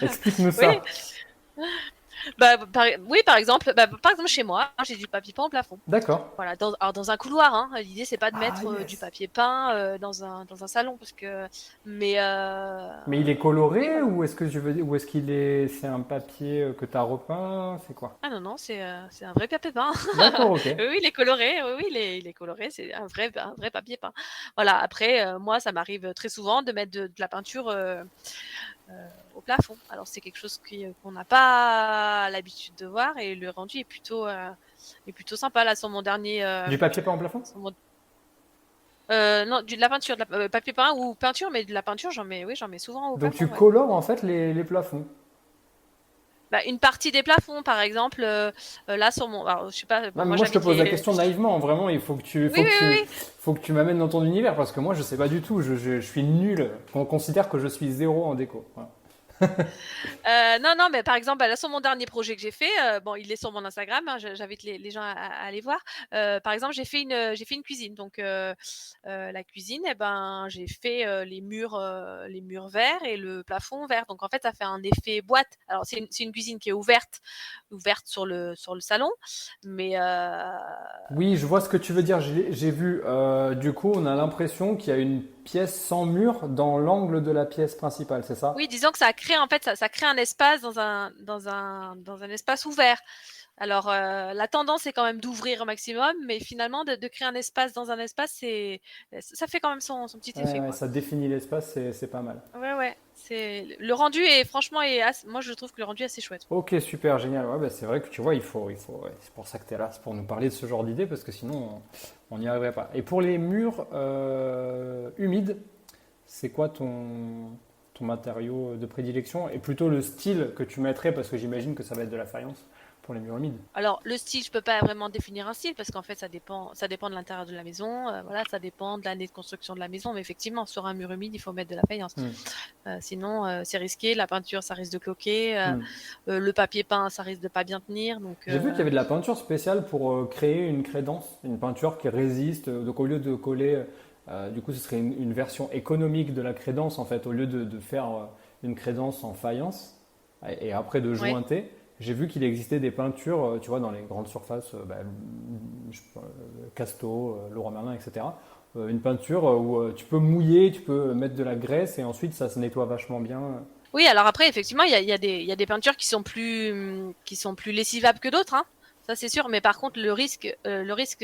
[SPEAKER 2] Explique-nous
[SPEAKER 1] oui,
[SPEAKER 2] ça.
[SPEAKER 1] bah, oui, par exemple chez moi, j'ai du papier peint au plafond.
[SPEAKER 2] D'accord.
[SPEAKER 1] Voilà, alors dans un couloir, hein. L'idée c'est pas de
[SPEAKER 2] Ah
[SPEAKER 1] mettre du
[SPEAKER 2] yes.
[SPEAKER 1] papier peint dans un salon parce que, mais
[SPEAKER 2] Mais il est
[SPEAKER 1] oui
[SPEAKER 2] coloré
[SPEAKER 1] voilà.
[SPEAKER 2] ou est-ce que je veux dire, ou est-ce qu'il est, c'est un papier que tu as repeint? C'est quoi?
[SPEAKER 1] Ah non non, c'est un vrai papier peint.
[SPEAKER 2] D'accord, ok.
[SPEAKER 1] Oui, oui, il est coloré. Oui, oui, il est coloré. C'est un vrai papier peint. Voilà. Après, moi, ça m'arrive très souvent de mettre de la peinture au plafond. Alors c'est quelque chose qu'on n'a pas l'habitude de voir et le rendu est plutôt sympa là sur mon dernier.
[SPEAKER 2] Du papier peint en plafond?
[SPEAKER 1] Sur mon non, de la peinture, papier peint ou peinture, mais de la peinture, oui, j'en mets souvent au
[SPEAKER 2] Donc
[SPEAKER 1] plafond,
[SPEAKER 2] tu
[SPEAKER 1] ouais.
[SPEAKER 2] colores en fait les plafonds.
[SPEAKER 1] Bah, une partie des plafonds, par exemple, là sur mon, alors, je sais pas,
[SPEAKER 2] Non,
[SPEAKER 1] bon,
[SPEAKER 2] mais
[SPEAKER 1] moi
[SPEAKER 2] moi je te
[SPEAKER 1] j'habite
[SPEAKER 2] pose la
[SPEAKER 1] les,
[SPEAKER 2] question naïvement. Vraiment,
[SPEAKER 1] oui, oui, oui, oui.
[SPEAKER 2] faut que tu m'amènes dans ton univers parce que moi je sais pas du tout. Je suis nul. On considère que je suis zéro en déco. Voilà.
[SPEAKER 1] Non, non, mais par exemple, bah, là, sur mon dernier projet que j'ai fait, bon, il est sur mon Instagram, hein, j'invite les gens à aller voir. Par exemple, j'ai fait une cuisine. Donc, la cuisine, eh ben, j'ai fait les murs verts et le plafond vert. Donc, en fait, ça fait un effet boîte. Alors, c'est une cuisine qui est ouverte sur le salon, mais
[SPEAKER 2] Oui, je vois ce que tu veux dire. J'ai vu. Du coup, on a l'impression qu'il y a une pièce sans mur dans l'angle de la pièce principale, c'est ça?
[SPEAKER 1] oui, disons que ça crée en fait ça crée un espace dans un espace ouvert. Alors la tendance est quand même d'ouvrir au maximum, mais finalement de créer un espace dans un espace, ça fait quand même son petit
[SPEAKER 2] Ouais,
[SPEAKER 1] effet
[SPEAKER 2] ouais,
[SPEAKER 1] quoi.
[SPEAKER 2] ça définit l'espace, c'est pas mal.
[SPEAKER 1] Ouais ouais, c'est le rendu est franchement moi je trouve que le rendu est assez chouette.
[SPEAKER 2] Ok, super, génial. Ouais, bah, c'est vrai que tu vois, ouais, c'est pour ça que tu es là, c'est pour nous parler de ce genre d'idée, parce que sinon, on n'y arriverait pas. Et pour les murs humides, c'est quoi ton matériau de prédilection? Et plutôt le style que tu mettrais, parce que j'imagine que ça va être de la faïence pour les murs humides.
[SPEAKER 1] Alors le style, je peux pas vraiment définir un style parce qu'en fait ça dépend de l'intérieur de la maison, voilà, ça dépend de l'année de construction de la maison, mais effectivement sur un mur humide, il faut mettre de la faïence.
[SPEAKER 2] Hmm,
[SPEAKER 1] Sinon, c'est risqué. La peinture, ça risque de cloquer.
[SPEAKER 2] hmm.
[SPEAKER 1] Le papier peint, ça risque de pas bien tenir. Donc,
[SPEAKER 2] J'ai vu qu'il y avait de la peinture spéciale pour créer une crédence, une peinture qui résiste. Donc au lieu de coller, du coup ce serait une version économique de la crédence en fait, au lieu de faire une crédence en faïence et après de
[SPEAKER 1] ouais.
[SPEAKER 2] jointer. J'ai vu qu'il existait des peintures, tu vois, dans les grandes surfaces, Casto, Leroy Merlin, etc. Une peinture où tu peux mouiller, tu peux mettre de la graisse et ensuite ça se nettoie vachement bien.
[SPEAKER 1] Oui, alors après, effectivement, il y a des peintures qui sont plus lessivables que d'autres, hein. Ça, c'est sûr. Mais par contre, le risque,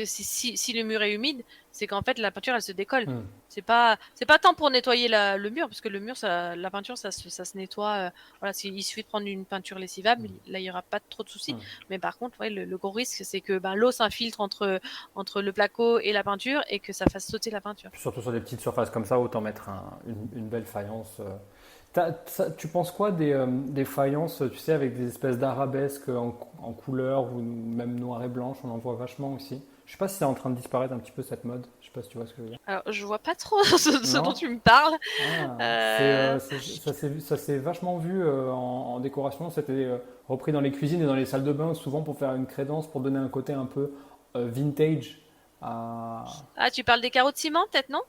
[SPEAKER 1] si le mur est humide, c'est qu'en fait, la peinture, elle se décolle.
[SPEAKER 2] Hmm.
[SPEAKER 1] C'est pas tant pour nettoyer le mur, parce que le mur, la peinture, ça se nettoie. Voilà, il suffit de prendre une peinture lessivable. Là, il y aura pas trop de soucis.
[SPEAKER 2] Hmm.
[SPEAKER 1] Mais par contre, ouais, le gros risque, c'est que ben, l'eau s'infiltre entre le placo et la peinture et que ça fasse sauter la peinture.
[SPEAKER 2] Surtout sur des petites surfaces comme ça, autant mettre une belle faïence. Tu penses quoi des faïences, tu sais, avec des espèces d'arabesques en couleur ou même noir et blanche, on en voit vachement aussi. Je sais pas si c'est en train de disparaître un petit peu cette mode. Je sais pas si tu vois ce que je veux dire.
[SPEAKER 1] Alors, je vois pas trop ce dont
[SPEAKER 2] Non?
[SPEAKER 1] tu me parles.
[SPEAKER 2] Ah,
[SPEAKER 1] Euh,
[SPEAKER 2] ça s'est vachement vu en décoration. C'était repris dans les cuisines et dans les salles de bain, souvent pour faire une crédence, pour donner un côté un peu vintage à
[SPEAKER 1] Ah, tu parles des carreaux de ciment, peut-être, non?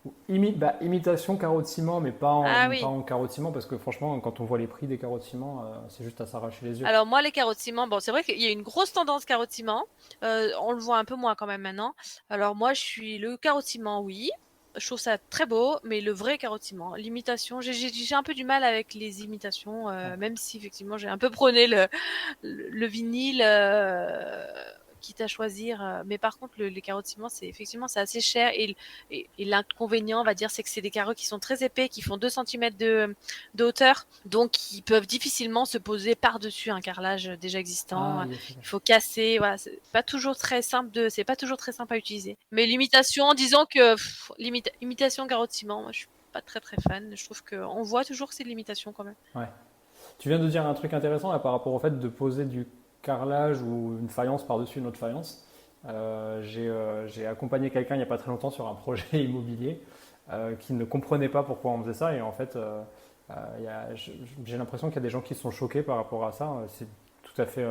[SPEAKER 2] imitation carreau de ciment, mais
[SPEAKER 1] Ah
[SPEAKER 2] pas
[SPEAKER 1] oui.
[SPEAKER 2] en carreau de ciment, parce que franchement, quand on voit les prix des carreaux de ciment, c'est juste à s'arracher les yeux.
[SPEAKER 1] Alors moi, les carreaux de ciment, bon, c'est vrai qu'il y a une grosse tendance carreaux de ciment. On le voit un peu moins quand même maintenant. Alors moi, je suis le carreau de ciment, oui. Je trouve ça très beau, mais le vrai carreau de ciment, l'imitation, j'ai un peu du mal avec les imitations,
[SPEAKER 2] Ouais.
[SPEAKER 1] même si effectivement j'ai un peu prôné le vinyle, quitte à choisir. Mais par contre, les carreaux de ciment, c'est effectivement c'est assez cher et l'inconvénient, on va dire, c'est que c'est des carreaux qui sont très épais, qui font 2 centimètres de hauteur, donc ils peuvent difficilement se poser par-dessus un carrelage déjà existant.
[SPEAKER 2] Ah, yes,
[SPEAKER 1] Il faut casser, voilà, c'est pas toujours très simple à utiliser. Mais l'imitation, disons que l'imitation carreau de ciment, moi je suis pas très très fan. Je trouve qu'on voit toujours que c'est de l'imitation quand même.
[SPEAKER 2] ouais. Tu viens de dire un truc intéressant là, par rapport au fait de poser du carrelage ou une faïence par-dessus une autre faïence. J'ai accompagné quelqu'un il n'y a pas très longtemps sur un projet immobilier qui ne comprenait pas pourquoi on faisait ça. Et en fait, j'ai l'impression qu'il y a des gens qui sont choqués par rapport à ça. C'est tout à fait.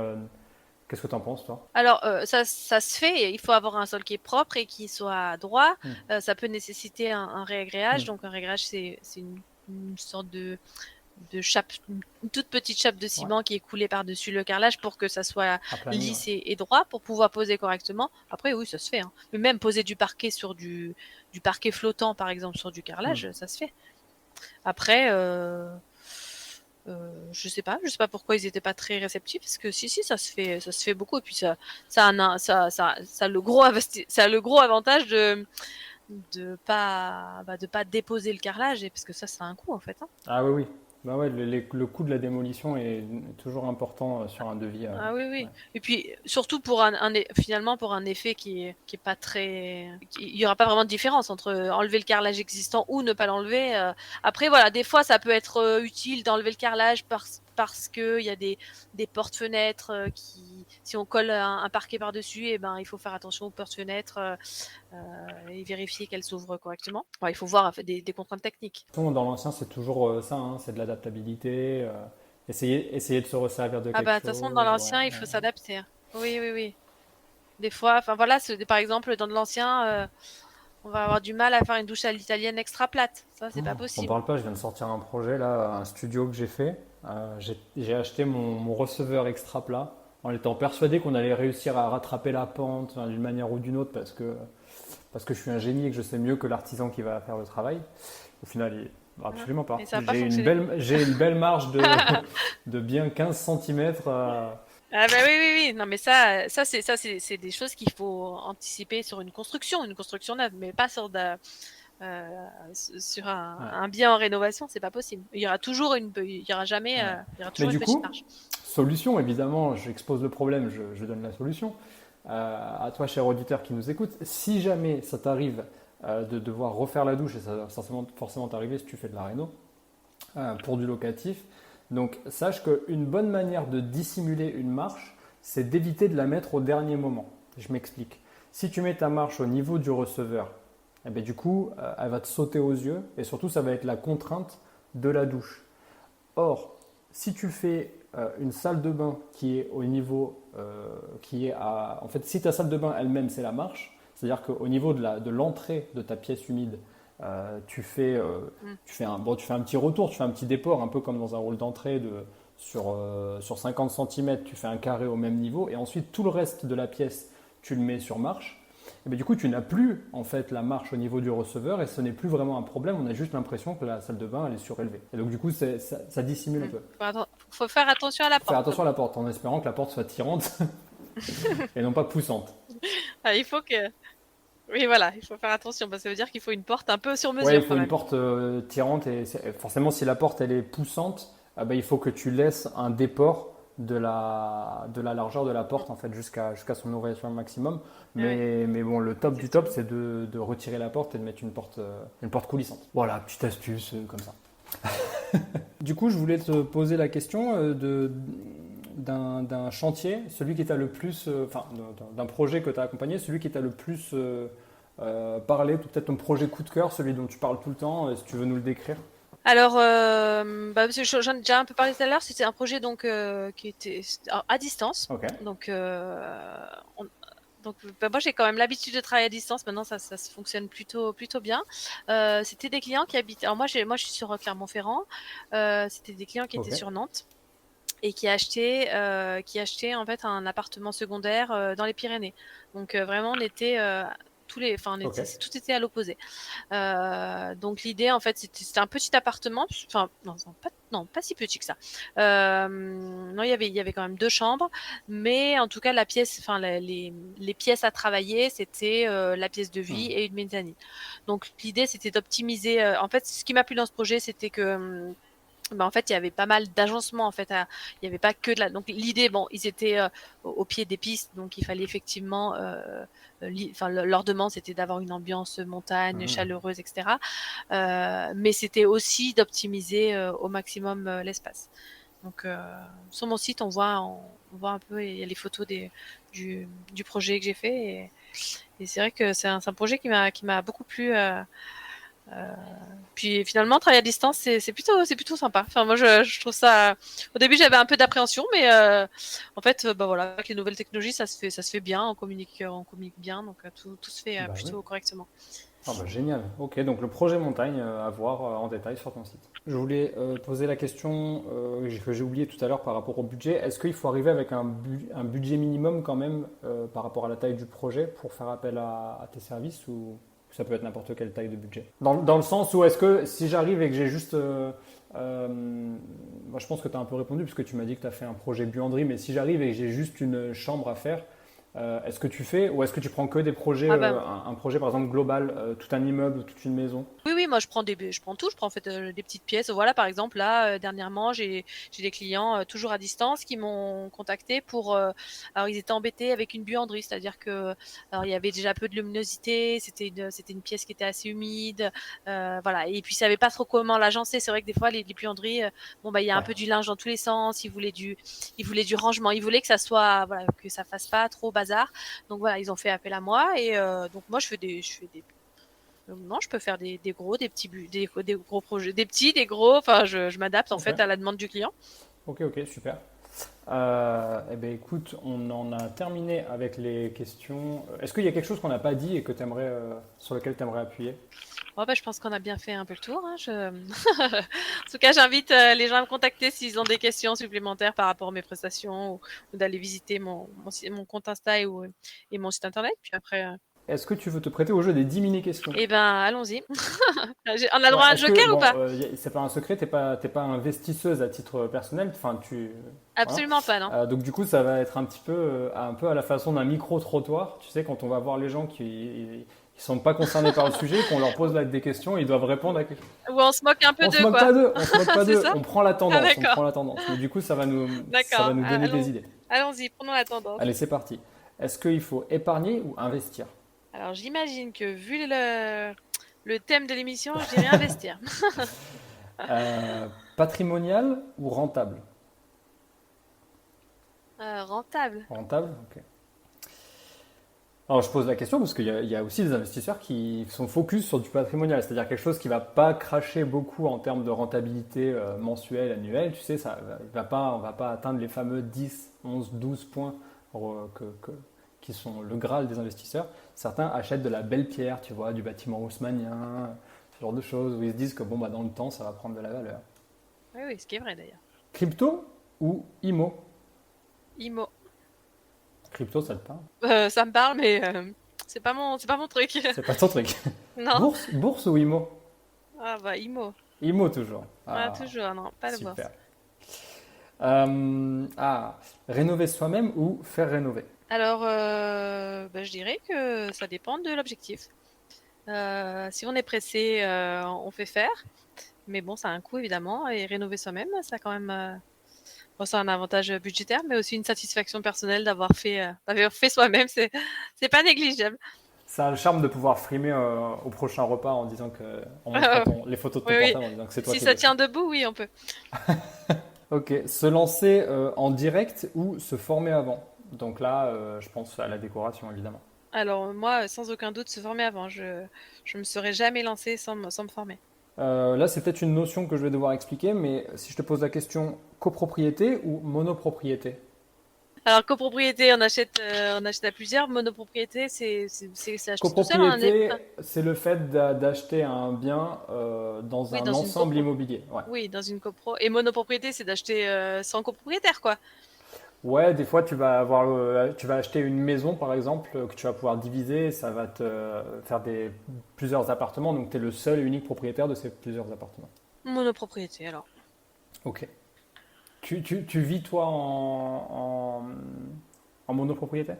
[SPEAKER 2] Qu'est-ce que tu en penses, toi?
[SPEAKER 1] Alors, ça se fait. Il faut avoir un sol qui est propre et qui soit droit.
[SPEAKER 2] Hmm.
[SPEAKER 1] Ça peut nécessiter un réagréage.
[SPEAKER 2] Hmm.
[SPEAKER 1] Donc, un réagréage, c'est une sorte de chape, une toute petite chape de
[SPEAKER 2] Ouais,
[SPEAKER 1] ciment qui est coulée par-dessus le carrelage pour que ça soit
[SPEAKER 2] aplani, ouais.
[SPEAKER 1] lisse et droit pour pouvoir poser correctement. Après, oui, ça se fait, hein. Mais même poser du parquet du parquet flottant, par exemple, sur du
[SPEAKER 2] Hmm.
[SPEAKER 1] carrelage, ça se fait. Après, je sais pas pourquoi ils étaient pas très réceptifs, parce que si, ça se fait beaucoup. Et puis ça a le ça a le gros avantage de pas déposer le carrelage, et parce que ça a un coût en fait, hein.
[SPEAKER 2] Ah oui, oui. Bah ouais, le coût de la démolition est toujours important sur un devis.
[SPEAKER 1] Ah oui,
[SPEAKER 2] Ouais.
[SPEAKER 1] oui. Et puis surtout pour finalement pour un effet qui est pas très, il y aura pas vraiment de différence entre enlever le carrelage existant ou ne pas l'enlever. Après voilà, des fois ça peut être utile d'enlever le carrelage parce que il y a des portes-fenêtres qui, si on colle un parquet par-dessus, et ben il faut faire attention aux portes-fenêtres et vérifier qu'elles s'ouvrent correctement. Ouais, il faut voir des contraintes techniques.
[SPEAKER 2] Dans l'ancien, c'est toujours ça, hein, c'est de l'adaptabilité. Essayer de se resservir de
[SPEAKER 1] Ah
[SPEAKER 2] quelque
[SPEAKER 1] bah de toute façon dans
[SPEAKER 2] chose. Ouais,
[SPEAKER 1] l'ancien il faut s'adapter, hein. Oui, oui, oui. Des fois, enfin voilà, par exemple, dans de l'ancien, on va avoir du mal à faire une douche à l'italienne extra plate. Ça, c'est pas
[SPEAKER 2] T'en
[SPEAKER 1] possible.
[SPEAKER 2] parles pas, je viens de sortir un projet, là, un studio que j'ai fait. J'ai acheté mon receveur extra plat en étant persuadé qu'on allait réussir à rattraper la pente hein, d'une manière ou d'une autre parce que je suis un génie et que je sais mieux que l'artisan qui va faire le travail. Au final, absolument
[SPEAKER 1] Et
[SPEAKER 2] pas.
[SPEAKER 1] ça n'a pas fonctionné.
[SPEAKER 2] J'ai une belle marge de bien 15 cm.
[SPEAKER 1] Ah bah oui, oui, oui. Non, mais c'est des choses qu'il faut anticiper sur une construction neuve, mais pas sur
[SPEAKER 2] Ouais,
[SPEAKER 1] un bien en rénovation, c'est pas possible. Il y aura jamais,
[SPEAKER 2] ouais.
[SPEAKER 1] il y aura
[SPEAKER 2] Mais
[SPEAKER 1] toujours une
[SPEAKER 2] du
[SPEAKER 1] petite
[SPEAKER 2] coup,
[SPEAKER 1] marge.
[SPEAKER 2] solution, évidemment, j'expose le problème, je donne la solution. À toi, cher auditeur qui nous écoute, si jamais ça t'arrive de devoir refaire la douche, et ça va forcément t'arriver si tu fais de la réno, pour du locatif, donc sache qu'une bonne manière de dissimuler une marche, c'est d'éviter de la mettre au dernier moment. Je m'explique. Si tu mets ta marche au niveau du receveur, eh bien, du coup, elle va te sauter aux yeux et surtout, ça va être la contrainte de la douche. Or, si tu fais une salle de bain qui est au niveau, qui est à, en fait, si ta salle de bain elle-même c'est la marche, c'est-à-dire qu'au niveau de l'entrée de ta pièce humide,
[SPEAKER 1] Mm.
[SPEAKER 2] tu fais un petit retour, tu fais un petit déport, un peu comme dans un rôle d'entrée sur 50 cm, tu fais un carré au même niveau, et ensuite tout le reste de la pièce, tu le mets sur marche. Et bien, du coup, tu n'as plus en fait la marche au niveau du receveur et ce n'est plus vraiment un problème. On a juste l'impression que la salle de bain elle est surélevée. Et donc, du coup, ça dissimule un peu.
[SPEAKER 1] Faut faire attention à la
[SPEAKER 2] Faut faire
[SPEAKER 1] porte
[SPEAKER 2] attention à
[SPEAKER 1] d'abord.
[SPEAKER 2] la porte en espérant que la porte soit tirante et non pas poussante.
[SPEAKER 1] Ah, il faut que, oui, voilà, il faut faire attention parce que ça veut dire qu'il faut une porte un peu sur
[SPEAKER 2] Ouais, il
[SPEAKER 1] mesure
[SPEAKER 2] faut
[SPEAKER 1] quand
[SPEAKER 2] une
[SPEAKER 1] même.
[SPEAKER 2] porte tirante et forcément, si la porte elle est poussante, ben, il faut que tu laisses un déport de la largeur de la porte en fait jusqu'à son ouverture maximum.
[SPEAKER 1] Ouais,
[SPEAKER 2] Mais bon, le top du top,
[SPEAKER 1] effectivement.
[SPEAKER 2] c'est de retirer la porte et de mettre une porte coulissante. Voilà, petite astuce comme ça. Du coup, je voulais te poser la question d'un chantier, celui qui t'a le plus, d'un projet que tu as accompagné, celui qui t'a le plus parlé, ou peut-être ton projet coup de cœur, celui dont tu parles tout le temps, si tu veux nous le décrire.
[SPEAKER 1] Alors, parce que j'en ai déjà un peu parlé tout à l'heure, c'était un projet donc qui était à distance.
[SPEAKER 2] Ok,
[SPEAKER 1] Donc, moi j'ai quand même l'habitude de travailler à distance. Maintenant, ça se fonctionne plutôt bien. C'était des clients qui habitent. Alors moi je suis sur Clermont-Ferrand. C'était des clients qui étaient
[SPEAKER 2] ok,
[SPEAKER 1] sur Nantes et qui achetaient en fait un appartement secondaire dans les Pyrénées. Donc vraiment, on était
[SPEAKER 2] ok.
[SPEAKER 1] tout était à l'opposé. Donc l'idée en fait c'était un petit appartement, enfin non, pas si petit que ça. Non, il y avait quand même 2 chambres, mais en tout cas la pièce, enfin les pièces à travailler c'était la pièce de vie
[SPEAKER 2] Hmm.
[SPEAKER 1] et une mezzanine. Donc l'idée c'était d'optimiser. En fait, ce qui m'a plu dans ce projet c'était que en fait, il y avait pas mal d'agencements en fait. Il y avait pas que de la. Donc l'idée, bon, ils étaient au pied des pistes, donc il fallait effectivement. Leur demande, c'était d'avoir une ambiance montagne,
[SPEAKER 2] Mhm.
[SPEAKER 1] chaleureuse, etc. Mais c'était aussi d'optimiser au maximum l'espace. Donc sur mon site, on voit un peu, il y a les photos du projet que j'ai fait, et c'est vrai que c'est un projet qui m'a beaucoup plu. Puis finalement, travailler à distance, c'est plutôt sympa. Enfin, moi, je trouve ça. Au début, j'avais un peu d'appréhension, mais en fait, bah voilà, avec les nouvelles technologies, ça se fait bien. On communique bien, donc tout se fait
[SPEAKER 2] Bah oui.
[SPEAKER 1] plutôt correctement.
[SPEAKER 2] Ah bah génial. Ok, donc le projet montagne à voir en détail sur ton site. Je voulais poser la question que j'ai oublié tout à l'heure par rapport au budget. Est-ce qu'il faut arriver avec un budget minimum quand même par rapport à la taille du projet pour faire appel à tes services, ou ça peut être n'importe quelle taille de budget? Dans le sens où est-ce que si j'arrive et que j'ai juste... moi je pense que tu as un peu répondu puisque tu m'as dit que tu as fait un projet buanderie, mais si j'arrive et que j'ai juste une chambre à faire, est-ce que tu fais, ou est-ce que tu prends que des projets,
[SPEAKER 1] Ah bah,
[SPEAKER 2] un projet par exemple global, tout un immeuble, toute une maison?
[SPEAKER 1] oui, moi je prends tout, je prends en fait des petites pièces. Voilà, par exemple là dernièrement, j'ai des clients toujours à distance qui m'ont contacté pour alors ils étaient embêtés avec une buanderie, c'est-à-dire que alors il y avait déjà peu de luminosité, c'était une pièce qui était assez humide, voilà, et puis ils savaient pas trop comment l'agencer. C'est vrai que des fois les buanderies bon bah il y a un
[SPEAKER 2] Ouais.
[SPEAKER 1] peu du linge dans tous les sens, ils voulaient du rangement, ils voulaient que ça soit voilà, que ça fasse pas trop bazar. Donc voilà, ils ont fait appel à moi et donc moi je fais des non, je peux faire des gros, des petits, des gros projets, des petits, des gros. Enfin, je m'adapte en
[SPEAKER 2] Ok,
[SPEAKER 1] fait à la demande du client.
[SPEAKER 2] ok, super. Eh ben écoute, on en a terminé avec les questions. Est-ce qu'il y a quelque chose qu'on n'a pas dit et que sur lequel tu aimerais appuyer?
[SPEAKER 1] Oh, bah, je pense qu'on a bien fait un peu le tour. Hein. En tout cas, j'invite les gens à me contacter s'ils ont des questions supplémentaires par rapport à mes prestations ou d'aller visiter mon compte Insta et mon site internet. Puis après,
[SPEAKER 2] Est-ce que tu veux te prêter au jeu des 10 mini-questions?
[SPEAKER 1] eh ben, allons-y. On a
[SPEAKER 2] Ouais,
[SPEAKER 1] droit à un
[SPEAKER 2] est-ce que,
[SPEAKER 1] joker ou
[SPEAKER 2] bon,
[SPEAKER 1] pas?
[SPEAKER 2] c'est pas un secret, t'es pas investisseuse à titre personnel, enfin, voilà.
[SPEAKER 1] Absolument pas, non.
[SPEAKER 2] Donc du coup, ça va être un peu à la façon d'un micro-trottoir, tu sais, quand on va voir les gens qui sont pas concernés par le sujet, qu'on leur pose là des questions, ils doivent répondre à quelque chose.
[SPEAKER 1] Ou on se moque un peu
[SPEAKER 2] On se
[SPEAKER 1] d'eux,
[SPEAKER 2] moque
[SPEAKER 1] quoi.
[SPEAKER 2] pas d'eux, on se moque pas
[SPEAKER 1] C'est
[SPEAKER 2] d'eux,
[SPEAKER 1] ça?
[SPEAKER 2] on prend la
[SPEAKER 1] Ah,
[SPEAKER 2] tendance, on
[SPEAKER 1] d'accord.
[SPEAKER 2] prend la tendance. Mais du coup, ça va
[SPEAKER 1] D'accord.
[SPEAKER 2] nous donner des idées.
[SPEAKER 1] Allons-y, prenons la tendance.
[SPEAKER 2] Allez, c'est parti. Est-ce qu'il faut épargner ou investir?
[SPEAKER 1] Alors j'imagine que vu le thème de l'émission, je dirais investir.
[SPEAKER 2] Patrimonial ou rentable?
[SPEAKER 1] Rentable.
[SPEAKER 2] Rentable, ok. Alors je pose la question parce qu'il y a aussi des investisseurs qui sont focus sur du patrimonial, c'est-à-dire quelque chose qui va pas cracher beaucoup en termes de rentabilité mensuelle, annuelle. Tu sais, on va pas atteindre les fameux 10, 11, 12 points qui sont le Graal des investisseurs. Certains achètent de la belle pierre, tu vois, du bâtiment haussmannien, ce genre de choses, où ils se disent que bon, bah, dans le temps, ça va prendre de la valeur.
[SPEAKER 1] Oui, oui, ce qui est vrai d'ailleurs.
[SPEAKER 2] Crypto ou IMO?
[SPEAKER 1] IMO.
[SPEAKER 2] Crypto, ça te parle?
[SPEAKER 1] Ça me parle, mais c'est pas mon truc.
[SPEAKER 2] C'est pas ton truc.
[SPEAKER 1] Non.
[SPEAKER 2] Bourse ou IMO?
[SPEAKER 1] Ah bah IMO.
[SPEAKER 2] IMO toujours.
[SPEAKER 1] Ah,
[SPEAKER 2] Ah,
[SPEAKER 1] toujours, non, pas de bourse.
[SPEAKER 2] super. Rénover soi-même ou faire rénover?
[SPEAKER 1] Alors, bah, je dirais que ça dépend de l'objectif. Si on est pressé, on fait faire. Mais bon, ça a un coût évidemment. Et rénover soi-même, ça a quand même bon, c'est un avantage budgétaire, mais aussi une satisfaction personnelle d'avoir fait soi-même. C'est pas négligeable.
[SPEAKER 2] Ça a le charme de pouvoir frimer au prochain repas en montrant les photos de ton
[SPEAKER 1] Oui, oui.
[SPEAKER 2] portable en disant que c'est toi
[SPEAKER 1] Si
[SPEAKER 2] qui
[SPEAKER 1] ça
[SPEAKER 2] l'as fait.
[SPEAKER 1] tient debout, oui, on peut.
[SPEAKER 2] Ok, se lancer en direct ou se former avant? Donc là, je pense à la décoration, évidemment.
[SPEAKER 1] Alors moi, sans aucun doute, se former avant. Je me serais jamais lancée sans me former.
[SPEAKER 2] Là, c'est peut-être une notion que je vais devoir expliquer, mais si je te pose la question copropriété ou monopropriété?
[SPEAKER 1] Alors copropriété, on achète à plusieurs. Monopropriété, c'est acheter tout seul.
[SPEAKER 2] Copropriété, c'est le fait d'acheter un bien dans
[SPEAKER 1] Oui,
[SPEAKER 2] un
[SPEAKER 1] dans une
[SPEAKER 2] ensemble
[SPEAKER 1] copro.
[SPEAKER 2] immobilier. Ouais.
[SPEAKER 1] Oui, dans une copro. Et monopropriété, c'est d'acheter sans copropriétaire, quoi.
[SPEAKER 2] Ouais, des fois, tu vas acheter une maison, par exemple, que tu vas pouvoir diviser, ça va te faire plusieurs appartements, donc tu es le seul et unique propriétaire de ces plusieurs appartements.
[SPEAKER 1] Monopropriété, alors.
[SPEAKER 2] Ok. Tu vis, toi, en monopropriété?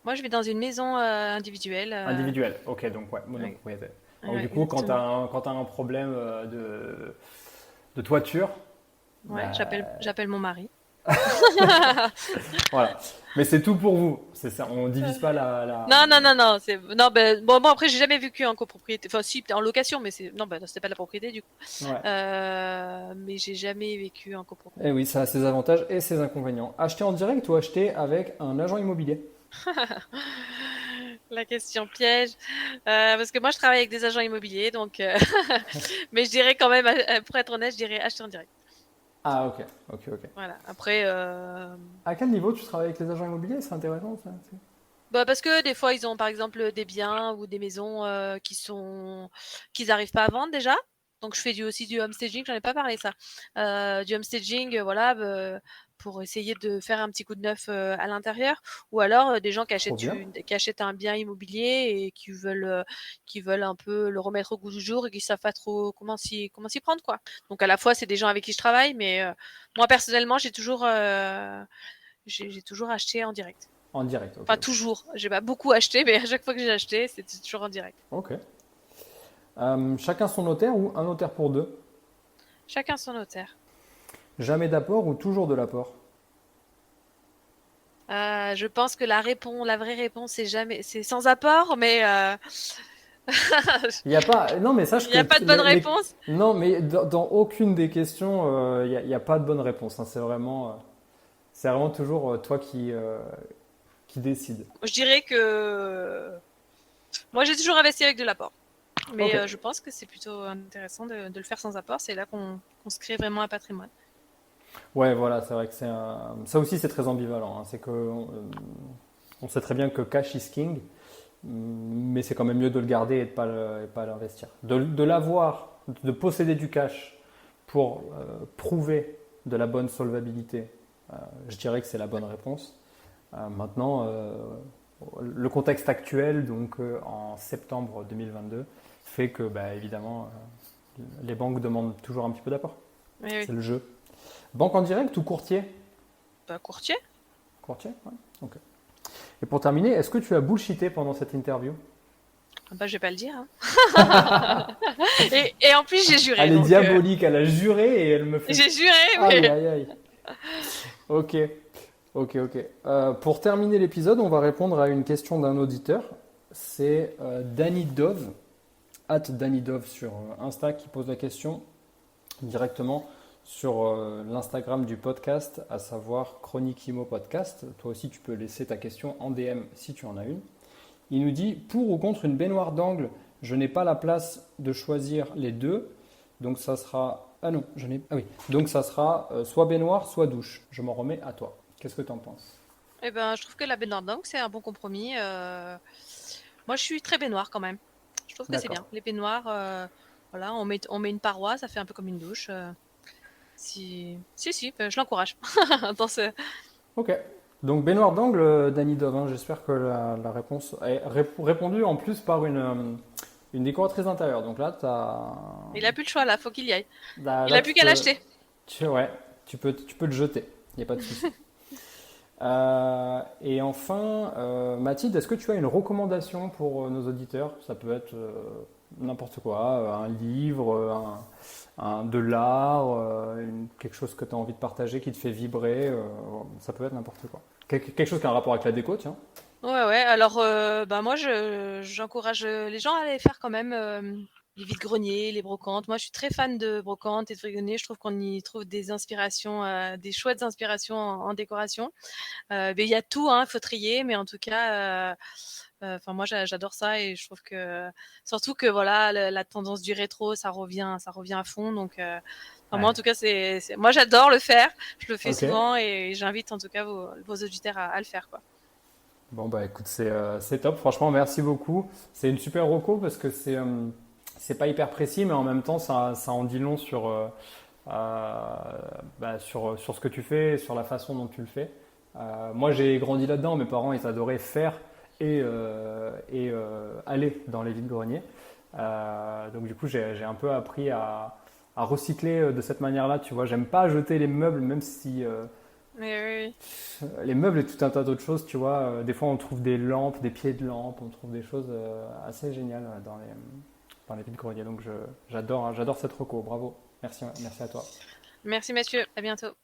[SPEAKER 1] Moi, je vis dans une maison individuelle.
[SPEAKER 2] Individuel. Ok, donc ouais,
[SPEAKER 1] Ouais,
[SPEAKER 2] monopropriété. Donc
[SPEAKER 1] ouais,
[SPEAKER 2] du coup,
[SPEAKER 1] exactement.
[SPEAKER 2] quand tu as un problème de toiture,
[SPEAKER 1] Ouais,
[SPEAKER 2] bah,
[SPEAKER 1] j'appelle mon mari.
[SPEAKER 2] voilà. Mais c'est tout pour vous. C'est ça. On divise pas la...
[SPEAKER 1] Non, non, non, non. Non, ben, bon, après, j'ai jamais vécu en copropriété. Enfin, si, en location, mais c'est. Non, ben, c'était pas de la propriété, du coup.
[SPEAKER 2] Ouais.
[SPEAKER 1] Mais j'ai jamais vécu en
[SPEAKER 2] Et
[SPEAKER 1] copropriété.
[SPEAKER 2] oui, ça a ses avantages et ses inconvénients. Acheter en direct ou acheter avec un agent immobilier?
[SPEAKER 1] La question piège. Parce que moi, je travaille avec des agents immobiliers, donc. Mais je dirais quand même, pour être honnête, je dirais acheter en direct.
[SPEAKER 2] Ah, ok, ok, ok.
[SPEAKER 1] Voilà. Après,
[SPEAKER 2] À quel niveau tu travailles avec les agents immobiliers? C'est intéressant, ça.
[SPEAKER 1] bah parce que des fois, ils ont par exemple des biens ou des maisons qu'ils n'arrivent pas à vendre déjà. Donc je fais aussi du homestaging, j'en ai pas parlé ça. Du homestaging, voilà, pour essayer de faire un petit coup de neuf à l'intérieur. Ou alors des gens
[SPEAKER 2] Trop bien.
[SPEAKER 1] qui achètent un bien immobilier et qui veulent un peu le remettre au goût du jour et qui savent pas trop comment s'y prendre, quoi. Donc à la fois, c'est des gens avec qui je travaille, mais moi personnellement, j'ai toujours acheté en direct.
[SPEAKER 2] En direct, ok,
[SPEAKER 1] Enfin,
[SPEAKER 2] ok.
[SPEAKER 1] toujours. J'ai pas beaucoup acheté, mais à chaque fois que j'ai acheté, c'était toujours en direct.
[SPEAKER 2] Ok. Chacun son notaire ou un notaire pour deux?
[SPEAKER 1] Chacun son notaire.
[SPEAKER 2] Jamais d'apport ou toujours de l'apport?
[SPEAKER 1] Je pense que la vraie réponse, c'est sans apport, mais
[SPEAKER 2] Il n'y a pas. Non, mais sache
[SPEAKER 1] il n'y
[SPEAKER 2] que
[SPEAKER 1] a pas de bonne réponse.
[SPEAKER 2] non, mais dans aucune des questions, il y a pas de bonne réponse, hein. C'est vraiment toujours toi qui décide.
[SPEAKER 1] Je dirais que moi, j'ai toujours investi avec de l'apport.
[SPEAKER 2] Ok.
[SPEAKER 1] Mais je pense que c'est plutôt intéressant de le faire sans apport. C'est là qu'on se crée vraiment un patrimoine.
[SPEAKER 2] Ouais, voilà, c'est vrai que ça aussi c'est très ambivalent, hein. C'est que on sait très bien que cash is king, mais c'est quand même mieux de le garder et de pas l'investir. De l'avoir, de posséder du cash pour prouver de la bonne solvabilité, je dirais que c'est la bonne réponse. Maintenant, le contexte actuel, donc en septembre 2022, fait que, bah, évidemment, les banques demandent toujours un petit peu d'apport.
[SPEAKER 1] Oui, oui.
[SPEAKER 2] C'est le jeu. Banque en direct ou courtier?
[SPEAKER 1] Bah, courtier.
[SPEAKER 2] Courtier, ouais. Ok. Et pour terminer, est-ce que tu as bullshité pendant cette interview?
[SPEAKER 1] Bah, je vais pas le dire, hein. Et en plus, j'ai juré.
[SPEAKER 2] Elle est
[SPEAKER 1] Donc,
[SPEAKER 2] diabolique, elle a juré et elle me fait.
[SPEAKER 1] j'ai juré,
[SPEAKER 2] Aïe,
[SPEAKER 1] mais
[SPEAKER 2] aïe, aïe. Ok, ok, ok. Pour terminer l'épisode, on va répondre à une question d'un auditeur. C'est Danny Dove, Danny Dove sur Insta, qui pose la question directement sur l'Instagram du podcast, à savoir Chronique Imo Podcast. Toi aussi, tu peux laisser ta question en DM si tu en as une. Il nous dit: pour ou contre une baignoire d'angle? Je n'ai pas la place de choisir les deux, donc ça sera. Ah non, je n'ai. Ah oui, donc ça sera soit baignoire, soit douche. Je m'en remets à toi. Qu'est-ce que tu en penses?
[SPEAKER 1] eh ben, je trouve que la baignoire d'angle, c'est un bon compromis. Moi, je suis très baignoire quand même. Je trouve que c'est
[SPEAKER 2] D'accord.
[SPEAKER 1] bien. Les baignoires, voilà, on met une paroi, ça fait un peu comme une douche. Si, ben, je l'encourage. Dans ce...
[SPEAKER 2] Ok. Donc baignoire d'angle, Danny Dove, hein. J'espère que la réponse est répondue en plus par une décoratrice d'intérieur. Donc là,
[SPEAKER 1] Il a plus le choix là, faut qu'il y aille. Il
[SPEAKER 2] là,
[SPEAKER 1] a plus qu'à l'acheter.
[SPEAKER 2] ouais, tu peux te jeter. Il n'y a pas de souci. Et enfin, Mathilde, est-ce que tu as une recommandation pour nos auditeurs? Ça peut être n'importe quoi, un livre, de l'art, quelque chose que tu as envie de partager qui te fait vibrer, ça peut être n'importe quoi. Quelque chose qui a un rapport avec la déco, tiens.
[SPEAKER 1] Ouais, ouais. Alors, bah moi, j'encourage les gens à aller faire quand même. les vides-greniers, les brocantes. Moi, je suis très fan de brocantes et de vide-greniers. Je trouve qu'on y trouve des inspirations, des chouettes inspirations en décoration. Mais il y a tout, hein, il faut trier, mais en tout cas, enfin moi j'adore ça et je trouve que surtout que voilà la tendance du rétro ça revient à fond donc enfin, moi en
[SPEAKER 2] Ouais.
[SPEAKER 1] tout cas moi j'adore le faire, je le fais
[SPEAKER 2] Ok.
[SPEAKER 1] souvent et j'invite en tout cas vos auditeurs à le faire quoi.
[SPEAKER 2] Bon, bah écoute, c'est top. Franchement, merci beaucoup. C'est une super reco parce que c'est pas hyper précis, mais en même temps, ça en dit long sur ce que tu fais, et sur la façon dont tu le fais. Moi, j'ai grandi là-dedans. Mes parents, ils adoraient faire et aller dans les vides-greniers. Donc, du coup, j'ai un peu appris à recycler de cette manière-là. Tu vois, j'aime pas jeter les meubles, même si
[SPEAKER 1] Mais oui,
[SPEAKER 2] les meubles et tout un tas d'autres choses, tu vois. Des fois, on trouve des lampes, des pieds de lampes, on trouve des choses assez géniales dans les vides-greniers. Donc, j'adore cette reco. Bravo. Merci à toi.
[SPEAKER 1] merci Mathieu, à bientôt.